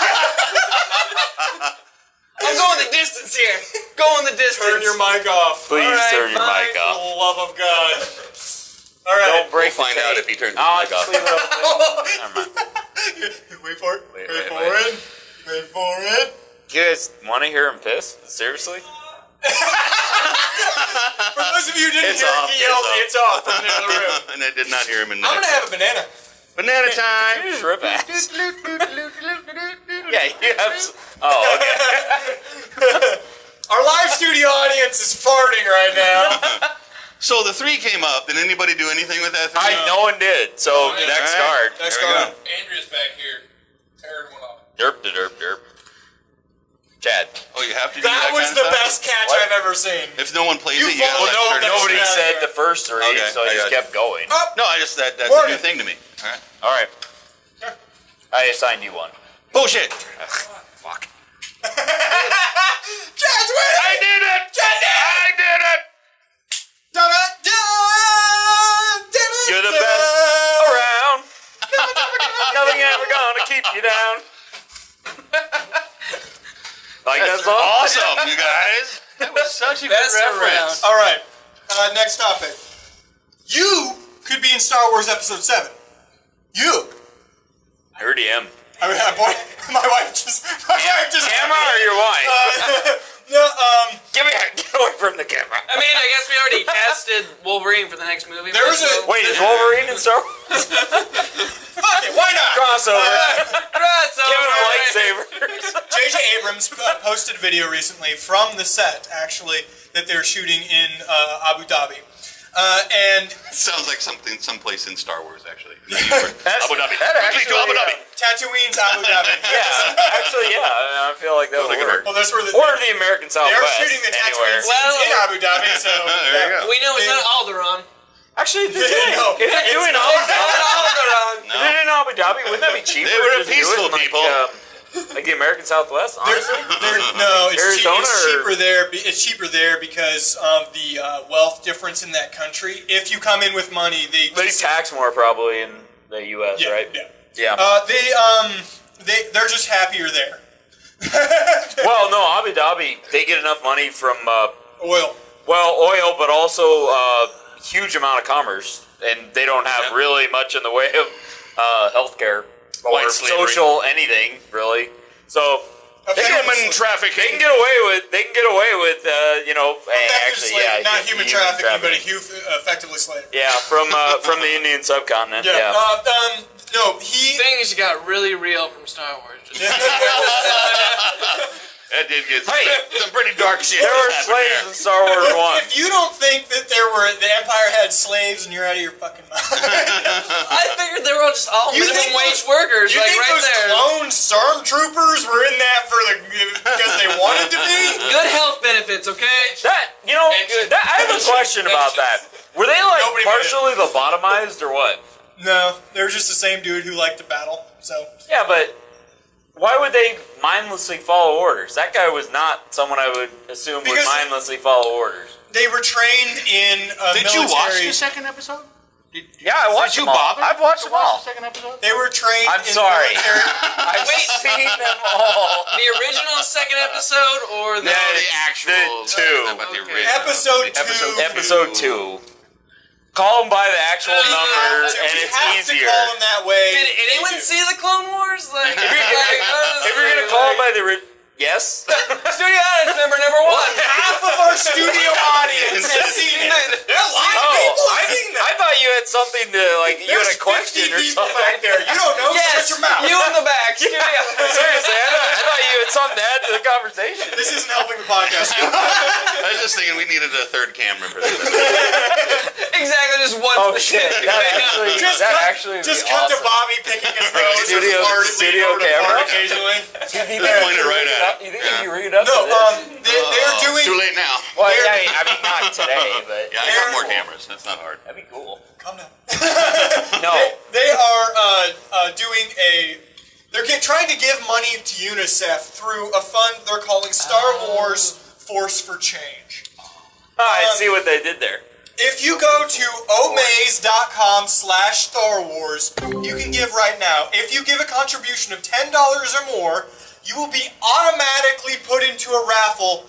I'm going the distance here. Going the distance. Turn your mic off. Please Alright, turn your fine. mic For off. the love of God. All right. Don't break We'll find the out tape. if he turns his Oh, mic off. just leave it up there. Never mind. Wait for it. Wait, Wait for wait. it. Wait for it. You guys want to hear him piss? Seriously? For those of you who didn't It's hear off, it, he yelled, it's "It's off!" from the other room. And I did not hear him in I'm that. gonna have a banana. Banana time. You just rip ass. Yeah, you have. Oh, okay. Our live studio audience is farting right now. So the 3 came up. Did anybody do anything with that 3? No one did. So next All right. card. Next There we card. Andrea's back here. Tearing one off. Derp de derp derp. Chad. Oh, you have to do that That was kind the of stuff? best catch What? I've ever seen. If no one plays You it, you gotta follow- like, no, turn it nobody Nobody off. said the first 3, Okay, so I I just got kept going. Up. No, that's a Morning. new thing to me. All right. All right. I assigned you one. Bullshit. Fuck. Chad's winning. I did it. Chad did it. I did it. You're the best around. Nothing ever gonna keep you down. Like that That's song? awesome, you guys. That was such a good Best reference. All right. Next topic. You could be in Star Wars Episode 7. You. I already am. I mean, boy, my wife just. Camera or your wife? No, Get away from the camera. I mean, I guess we already casted Wolverine for the next movie. There was so- a- Wait, is Wolverine in Star Wars? fuck it, why not? Crossover. Crossover. Give him lightsabers. J.J. Abrams posted a video recently from the set, actually, that they're shooting in Abu Dhabi. And Sounds like someplace in Star Wars, actually. That's- Abu Dhabi. that Quickly to Abu actually, Dhabi. Tatooine's Abu Dhabi. Yeah, actually, yeah. I feel like that would Totally work. Well, that's where the, Or the American they are Southwest. shooting the Anywhere. Tatooine scenes in Abu Dhabi, so There you go. We know it's They- not Alderaan. Actually, they're doing, No, if they're doing it's Abu not. Dhabi, Alderaan. if they're in Abu Dhabi, wouldn't that be cheaper? They were to just do peaceful it in, people. Like the American Southwest, honestly. No, it's, Arizona it's or- cheaper there. It's cheaper there because of the wealth difference in that country. If you come in with money, they They tax more probably in the U.S., yeah, right? Yeah. Yeah. They're just happier there. Well, no, Abu Dhabi, they get enough money from, Oil. oil, but also huge amount of commerce, and they don't have really much in the way of healthcare or White slavery. social anything, really. So Human trafficking. they can get away with, Effective slave, not human trafficking, but trafficking. effectively slave. Yeah, from the Indian subcontinent. Yeah. No, he. Things got really real from Star Wars. Just That did get Hey. some pretty dark shit. There were happened slaves there. in Star Wars 1. If you don't think that the Empire had slaves, and you're out of your fucking mind. I figured they were all just all You minimum think wage those- workers, You like think right those there. clone stormtroopers were in that because they wanted to be? Good health benefits, okay? That I have a question about that. Were they like Nobody made partially lobotomized or what? No, they were just the same dude who liked to battle. So Yeah, but why would they mindlessly follow orders? That guy was not someone I would assume would Because- mindlessly follow orders. they were trained in Did military. you watch the second episode? Yeah, I watched Did you them all. bother? I've watched to them all. watch the second episode? They were trained. I'm in sorry. military. I've seen them all. The original second episode or the No, the actual. the two. About the Okay. original. Episode The 2. Episode 2. Call them by the actual You number, have to- and you it's have easier. To call them that way. Did They anyone do. see the Clone Wars? Like, If you're gonna call them by the yes, Studio Audience member number 1. Half of our studio audience has seen it. There are a lot of people have seen I that. thought you had something to like. You There's had a question 50 or people something. back there. You don't know. Yes, Shut your mouth. you in the back. Studio. Seriously, I thought you had something I'm to add to the conversation. This isn't helping the podcast. I was just thinking we needed a third camera for this. Exactly, just one. Oh shit! Just cut to Bobby picking his nose. Studio camera. Occasionally. Point it right at You think you can rig it up? No, to this? they're doing. Too late now. Well, yeah, I mean not today, but Yeah, I got more cameras. That's not hard. that'd be cool. Calm down. No, They are doing a. They're trying to give money to UNICEF through a fund they're calling Star Wars Force for Change. I see what they did there. If you go to omaze.com/Star Wars, you can give right now. If you give a contribution of $10 or more, you will be automatically put into a raffle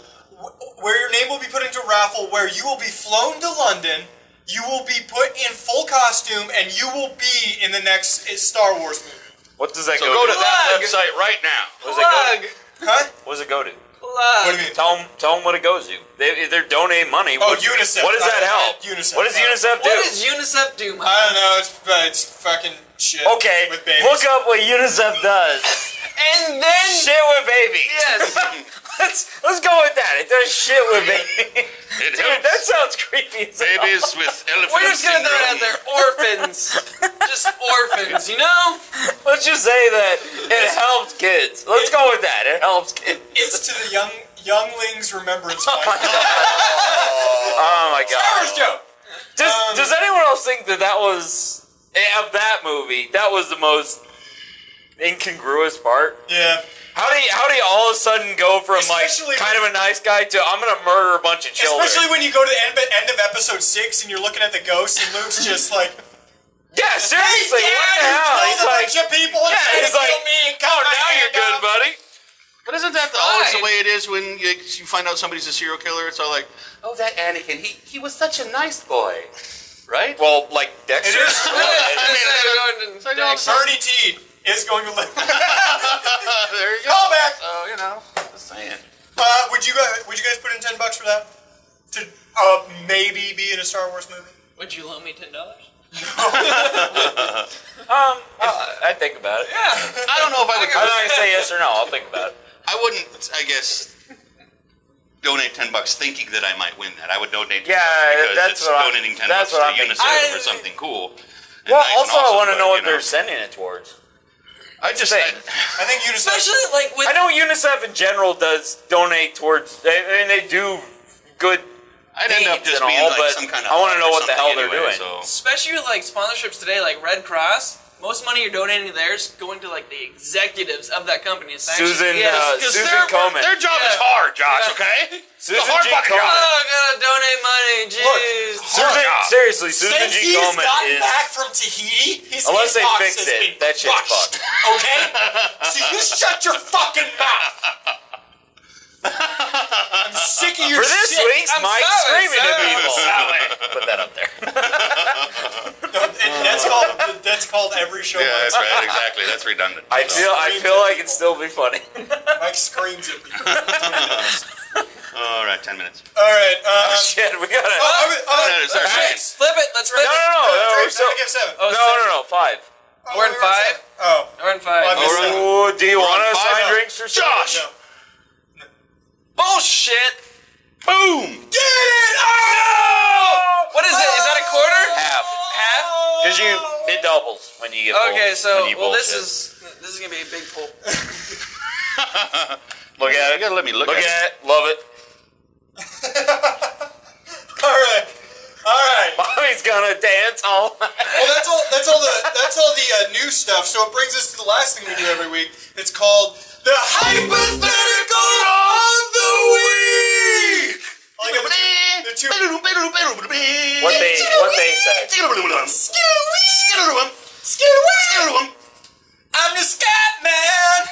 where your name will be put into a raffle where you will be flown to London, you will be put in full costume, and you will be in the next Star Wars movie. What does that So go go to? to that website right now. What does it go to? Huh? What does it go to? What do you mean? Tell them what it goes to. They're donating money. Oh, UNICEF. What does that help? UNICEF. What does UNICEF do? What does UNICEF do, man? I don't know. It's fucking shit. Okay, With babies. look up what UNICEF does. And then Shit with babies. yes, Let's go with that. It does shit with babies. It Dude, helps that sounds creepy as hell. babies with elephant we're just gonna throw it out syndrome. there. Orphans, just orphans, you know. Let's just say that it helps kids. Let's go with that. It helps kids. It's to the younglings remembrance Oh fund. my Star Wars god. joke. Does anyone else think that was of that movie? That was the most incongruous part. Yeah. How do you all of a sudden go from Especially like kind of a nice guy to I'm gonna murder a bunch of children? Especially when you go to the end of episode 6 and you're looking at the ghosts and Luke's just like, yeah, seriously, hey, what Dad, the you hell? killed He's a like, bunch of people and yeah, tried he's to like, kill me and oh, cut my now you're hand good, off." buddy. But isn't that always the Fine. way it is when you find out somebody's a serial killer? It's all like, oh, that Anakin, he was such a nice boy, right? Well, like Dexter. It is. It's like, oh, Bernie T is going to live. there you go. Call back. Oh, you know, just saying. Would you guys put in $10 for that? To maybe be in a Star Wars movie? Would you loan me $10? I'd think about it. Yeah. I don't know if I would. I'm not gonna say yes or no. I'll think about it. I wouldn't, I guess, donate $10 thinking that I might win that. I would donate $10 Yeah, because that's it's what I'm- donating $10 that's to what I'm thinking. UNICEF for something cool. and Well, nice and also I awesome, want to but, know what you know, they're sending it towards. I just, thing. I think UNICEF. Especially like with I know UNICEF in general does donate towards. I mean, they do good. I'd end up deeds just and being all, like but some kind of. I want to know or what the hell something they're anyway, doing. So. especially with like sponsorships today, like Red Cross. Most money you're donating to theirs going to like the executives of that company. It's actually, Susan, yes, 'cause Susan they're- Komen. Their job is Yeah. hard, Josh. Yeah. Okay. Susan it's a hard G. fucking Komen. job. Oh, gotta donate money, jeez. Susan, seriously, Susan Since G. he's Komen gotten is. back from Tahiti, his Unless they inbox fix has it, been that shit's crushed. fucked. Okay? So you shut your fucking mouth. I'm sick of your For this shit. week's I'm Mike sorry, screaming to sorry. people. Put that up there. That's called every show. Yeah, Mike. that's right. Exactly. That's redundant. I So. feel like it'd still be funny. Mike screams at me. All right, 10 minutes. All right. Shit, we gotta. Sorry. Six. Flip it. Let's flip No, it. we're Trying still. to give 7. Oh, No, 5. We're in 5. Oh. We're in 5. Oh, I missed that. Oh, do you We're want on to 5 assign now. drinks or Josh! No. Bullshit. Boom! Did it! Oh! What is it? Is that a quarter? Half. Half? Because it doubles when you get Okay, bull- so when you well, this bullshit. is gonna be a big pull. Look at You it. gotta let me look Look at it. at it. Love it. All right. Mommy's gonna dance all night. Well, that's all the new stuff. So it brings us to the last thing we do every week. It's called the hypothetical of the week. I like the two. What they said. I'm the scat man.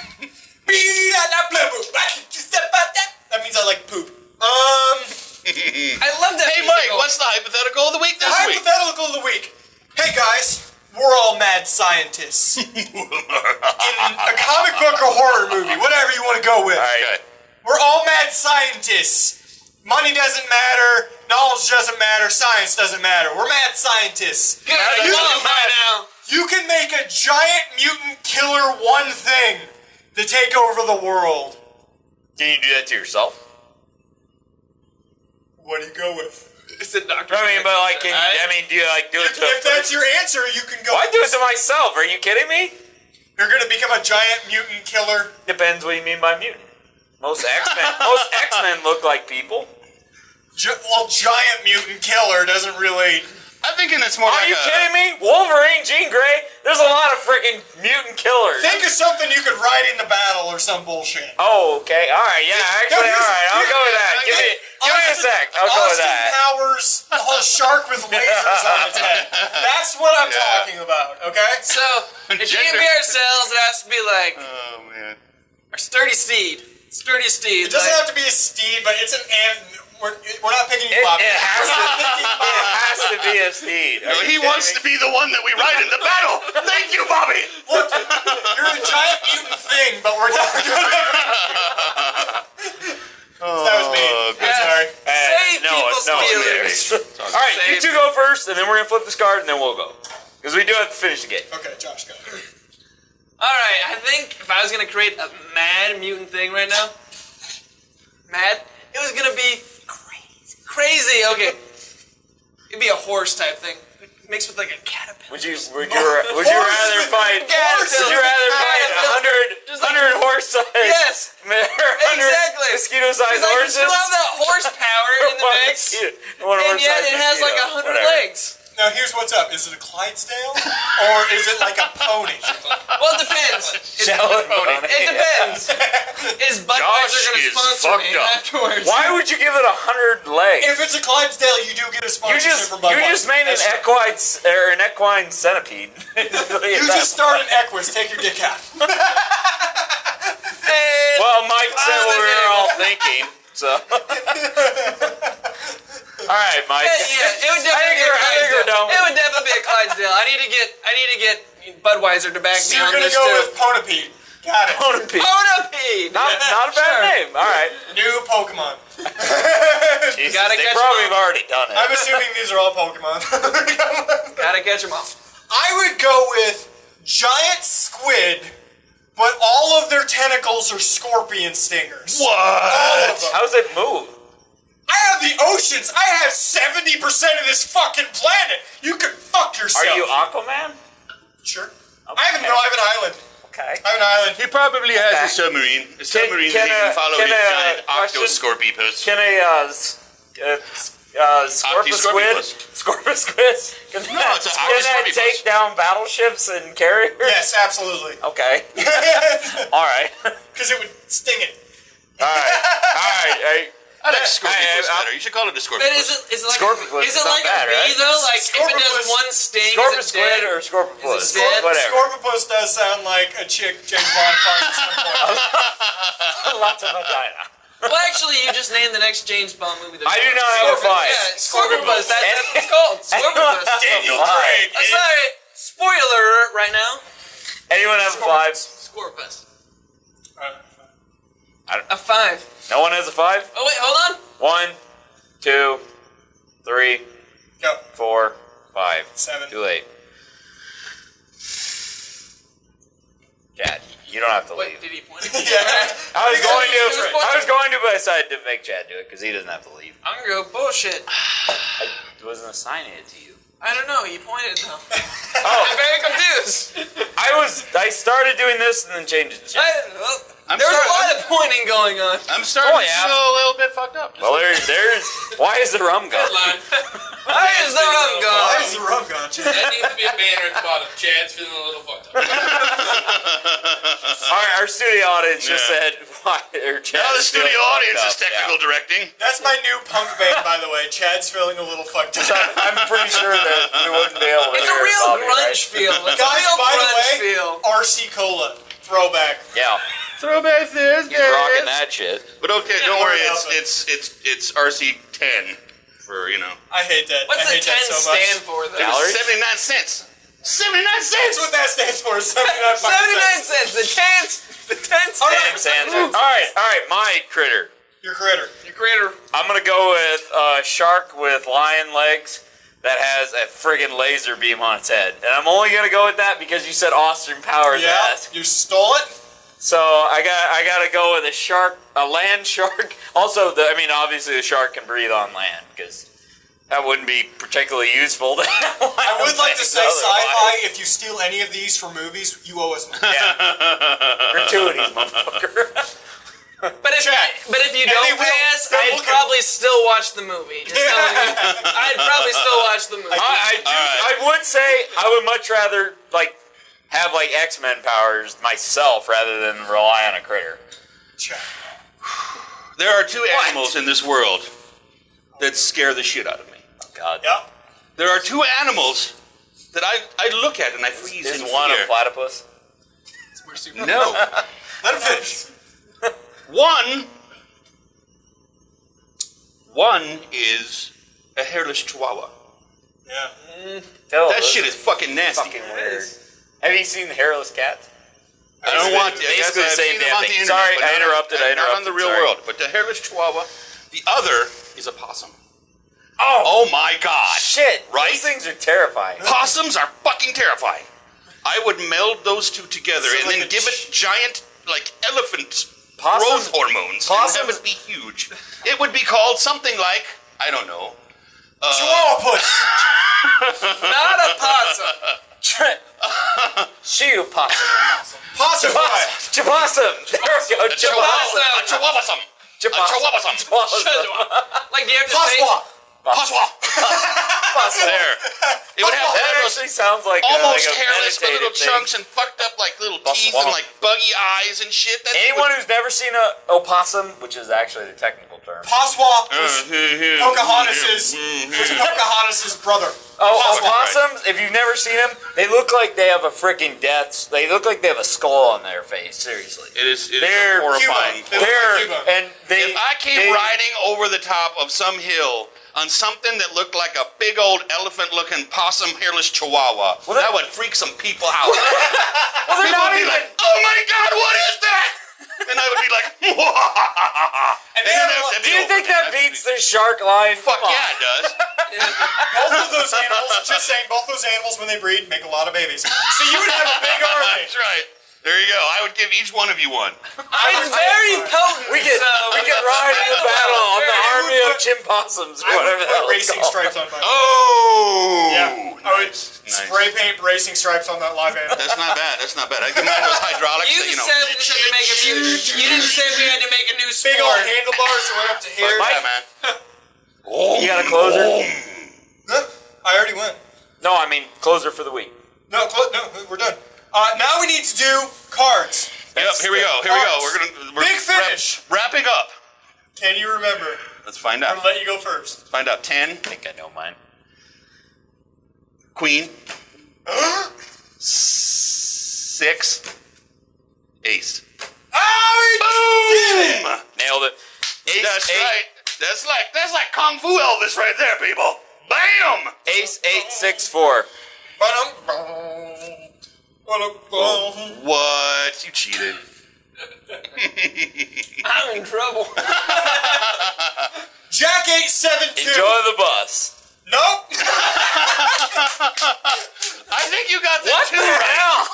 That means I like poop. I love that. Hey, Mike, what's the hypothetical of the week this week? Hypothetical of the week. Hey guys, we're all mad scientists. In a comic book or horror movie, whatever you want to go with. Okay. We're all mad scientists. Money doesn't matter, knowledge doesn't matter, science doesn't matter. We're mad scientists. Good. You now. You can make a giant mutant killer one thing to take over the world. Can you do that to yourself? What do you go with? It's a doctor. I mean, but like, do you like do it to? If that's your answer, you can go. Why do it to myself? Are you kidding me? You're gonna become a giant mutant killer. Depends what you mean by mutant. Most X-Men look like people. Well, giant mutant killer doesn't really. I'm thinking it's more Are like you kidding me? Wolverine, Jean Grey. There's a lot of freaking mutant killers. Think of something you could ride in the battle or some bullshit. Oh, okay. All right. Yeah. Actually, all right. I'll go with that. Give me a sec. I'll go with that. Powers, a whole shark with lasers on its head. That's what I'm talking about. Okay. So if you can be ourselves, it has to be like Oh man. our sturdy steed. Sturdy steed. It doesn't have to be a steed, but it's an and. We're not picking you up. It has to be a steed. No, he wants to be the one that we ride in the battle. Thank you, Bobby. Look, you're a giant mutant thing, but we're not. That was me. I'm sorry. Save people's feelings. All right, you two go first, and then we're gonna flip this card, and then we'll go because we do have to finish the game. Okay, Josh, go. All right, I think if I was gonna create a mad mutant thing right now, it was gonna be crazy. Okay, it'd be a horse type thing, mixed with like a caterpillar. Would you rather fight 100 horse-sized? Yes, 100 exactly. mosquito-sized Like, you horses. still have that horsepower in the mix, and yet it has like 100 legs. Now here's what's up. Is it a Clydesdale or is it like a pony? Well, it depends. It depends. Is Budweiser going to sponsor me afterwards? Why would you give it 100 legs? If it's a Clydesdale, you do get a sponsorship from Budweiser. You just made an equine centipede. You just started an Equus. Take your dick out. Well, Mike said what we were all thinking, so. All right, Mike. Yeah, it would definitely be a Clydesdale. It would definitely be a Clydesdale. I need to get Budweiser to back me So on you're this gonna go too. with Ponapede. Got it. Ponapede. Not a bad name. All right. New Pokemon. Jesus, Gotta they catch probably them have already done it. I'm assuming these are all Pokemon. Gotta catch them all. I would go with giant squid, but all of their tentacles are scorpion stingers. What? All of them. How does it move? I have the oceans. I have 70% of this fucking planet. You can fuck yourself. Are you Aquaman? Sure. Okay. I have an island. Okay. I have an island. He probably has a submarine. A submarine that he can follow his giant octoscorpius. Can a scorpius squid? Can that take down battleships and carriers? Yes, absolutely. Okay. All right. Because it would sting it. All right. I like Scorpius better. You should call it a Scorpius. But is it like Scorpius is it is like not bad, a bee right? though? Like if it does Scorpius- one sting, Scorpius is it squid dead? or Scorpius? Is it dead? Whatever. Scorpius does sound like a chick James Bond fucks at some point. Lots of vagina. Well, actually, you just named the next James Bond movie. I do not have a fight. Yeah, Scorpius. That's what it's called. Scorpius. Daniel Craig. Sorry, spoiler alert right now. Anyone have a 5? Scorpius. A 5. No one has a 5? Oh wait, hold on. 1, 2, 3, Go. 4, 5. 7. Too late. Chad, you don't have to Wait, leave. did he point? Yeah. I was going to, but I decided to make Chad do it because he doesn't have to leave. I'm gonna go bullshit. I wasn't assigning it to you. I don't know. You pointed though. Oh, I'm very confused. I started doing this and then changed it to Chad. I'm There was a sorry. lot of pointing going on. I'm starting Oh, to yeah. feel a little bit fucked up. Well, there's. Why is the rum gone? Why is the rum Why gone? is the rum gone, Chad? That needs to be a banner at the bottom. Chad's feeling a little fucked up. Our studio audience just Yeah. said, why? Or Chad Now the is studio feeling audience fucked is up, technical directing. That's my new punk band, by the way. Chad's feeling a little fucked up. Yeah. I'm pretty sure that we wouldn't be able to It's a hear real Bobby, grunge right? feel. It's a Guys, real by the grunge way, feel. RC Cola. Throwback. Yeah, Throwback Thursday. he's rocking that shit. But okay, don't worry. Yeah. It's RC10 for I hate that. What's I the hate 10 that so much. stand for though? Calories? 79 cents. 79 That's cents. what that stands for. 79 79 cents. The 10 stands. All right, my critter. Your critter. Your creator. I'm gonna go with a shark with lion legs that has a friggin' laser beam on its head, and I'm only gonna go with that because you said Austin Powers Yeah. ass. You stole it. So I gotta go with a land shark. Also, obviously the shark can breathe on land because that wouldn't be particularly useful. I would like to say, Sci-Fi, if you steal any of these from movies, you owe us money. Yeah. Gratuities, motherfucker. But if you don't pay us, I'd probably still watch the movie. Just telling you, I'd probably still watch the movie. I would say I would much rather have X-Men powers myself rather than rely on a critter. There are two animals in this world that scare the shit out of me. God. Yeah. There are two animals that I look at and I freeze in fear. Is one a platypus? No. Let him finish. One is a hairless chihuahua. Yeah. That shit is fucking nasty. Fucking weird. Have you seen the hairless cat? I don't want to. Basically the same damn thing. Internet, Sorry, I interrupted. Not on the real world. But the hairless chihuahua. The other is a possum. Oh my god. shit! Right? Those things are terrifying. Possums are fucking terrifying. I would meld those two together and then give it giant, elephant growth hormones and have it be huge. It would be called something like, I don't know. Chihuahua puss! Not a possum. Shoe possum. Possum! Chapossum! There we go. Chihuahua-some. Chihuahua-some. Like, do you have to say... Paswa. There. It would have That actually sounds like almost a hairless with little meditative chunks and fucked up little teeth and buggy eyes and shit. Anyone who's never seen a opossum, which is actually the technical term. Paswa was Pocahontas' brother. Opossums, if you've never seen them, they look like they have a freaking death. They look like they have a skull on their face, seriously. It is They're horrifying. If I came riding over the top of some hill on something that looked like a big old elephant-looking possum hairless chihuahua, that would freak some people out. Well, they're People not would be even... like, oh my god, what is that? And I would be like, do you think that beats the shark line? Fuck yeah, it does. Both of those animals, just saying, both those animals, when they breed, make a lot of babies. So you would have a big army. That's right. There you go. I would give each one of you one. It's very potent. We could ride in the battle on the army of chimpossums or whatever the hell it's racing called. stripes on my Oh! Yeah. I would spray paint racing stripes on that live animal. That's not bad. That's not bad. I give mine those hydraulics You that, said we had to make a new. You didn't say we had to make a new sport. Big old handlebars that went up to here. Fuck yeah, man. You got a closer? No, I already went. No, I mean closer for the week. No, we're done. Now we need to do cards. Yep, here we go. We're Big finish. Wrapping up. Can you remember? Let's find I'm out. gonna let you go first. Let's find out. 10. I think I know mine. Queen. 6. Ace. Oh, Boom! Nailed it. Ace, That's eight, right. That's like Kung Fu Elvis right there, people. Bam! Ace 8 6 4. What? You cheated. I'm in trouble. Jack 8-7-2. Enjoy the bus. Nope. I think you got the What 2 the right. hell?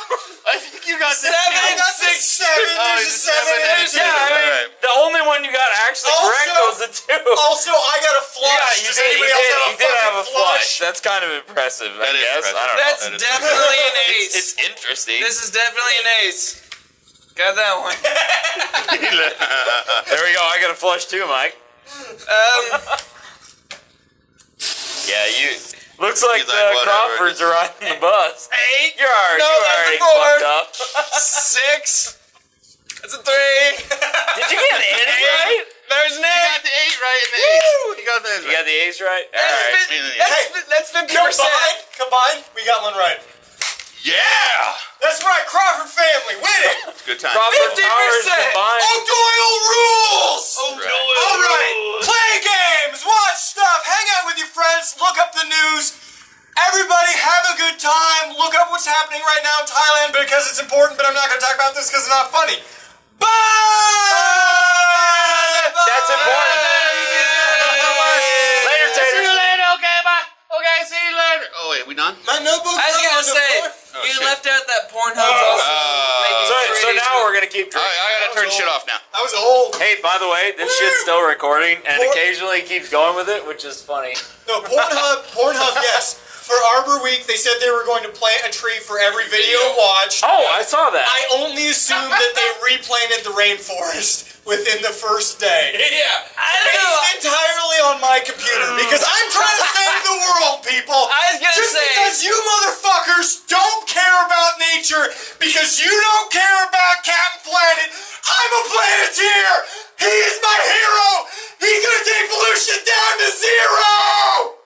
I think you got the 2. I got the 7. There's a 7 and a 2. Yeah, I mean, the only one you got actually correct was the 2. Also, I got a flush. Yeah, you did have a flush. That's kind of impressive, I guess. impressive. I don't know. That's definitely an ace. It's interesting. This is definitely an ace. Got that one. There we go. I got a flush too, Mike. Yeah, you. Looks like the Crawfords are riding the bus. 8. You're already, No, you that's already a 4. fucked up. 6. That's a 3. Did you get any right? There's an 8. You got the 8 right and the ace. You got the ace You got the A's right? That's 50%. Combined, we got one right. Yeah! That's right, Crawford family, winning. Good time. Crawford 50%. powers combined. O'Doyle rules. O'Doyle All right, play games, watch stuff, hang out with your friends, look up the news. Everybody have a good time. Look up what's happening right now in Thailand because it's important, but I'm not going to talk about this because it's not funny. Bye! That's important. Later, See you taters. later, okay, bye. Okay, see you later. Oh, wait, we done? My notebook. I was gonna say, you shit. left out that Pornhub's also making So now we're gonna keep track. turn shit off now. That was old. Hey, by the way, this shit's still recording and occasionally keeps going with it, which is funny. No, Pornhub, yes. For Arbor Week, they said they were going to plant a tree for every video watched. Oh, I saw that. I only assumed that they replanted the rainforest within the first day. Yeah. Based entirely on my computer, because I'm trying to save the world, people. I was gonna Just say. because you motherfuckers don't care about nature, because you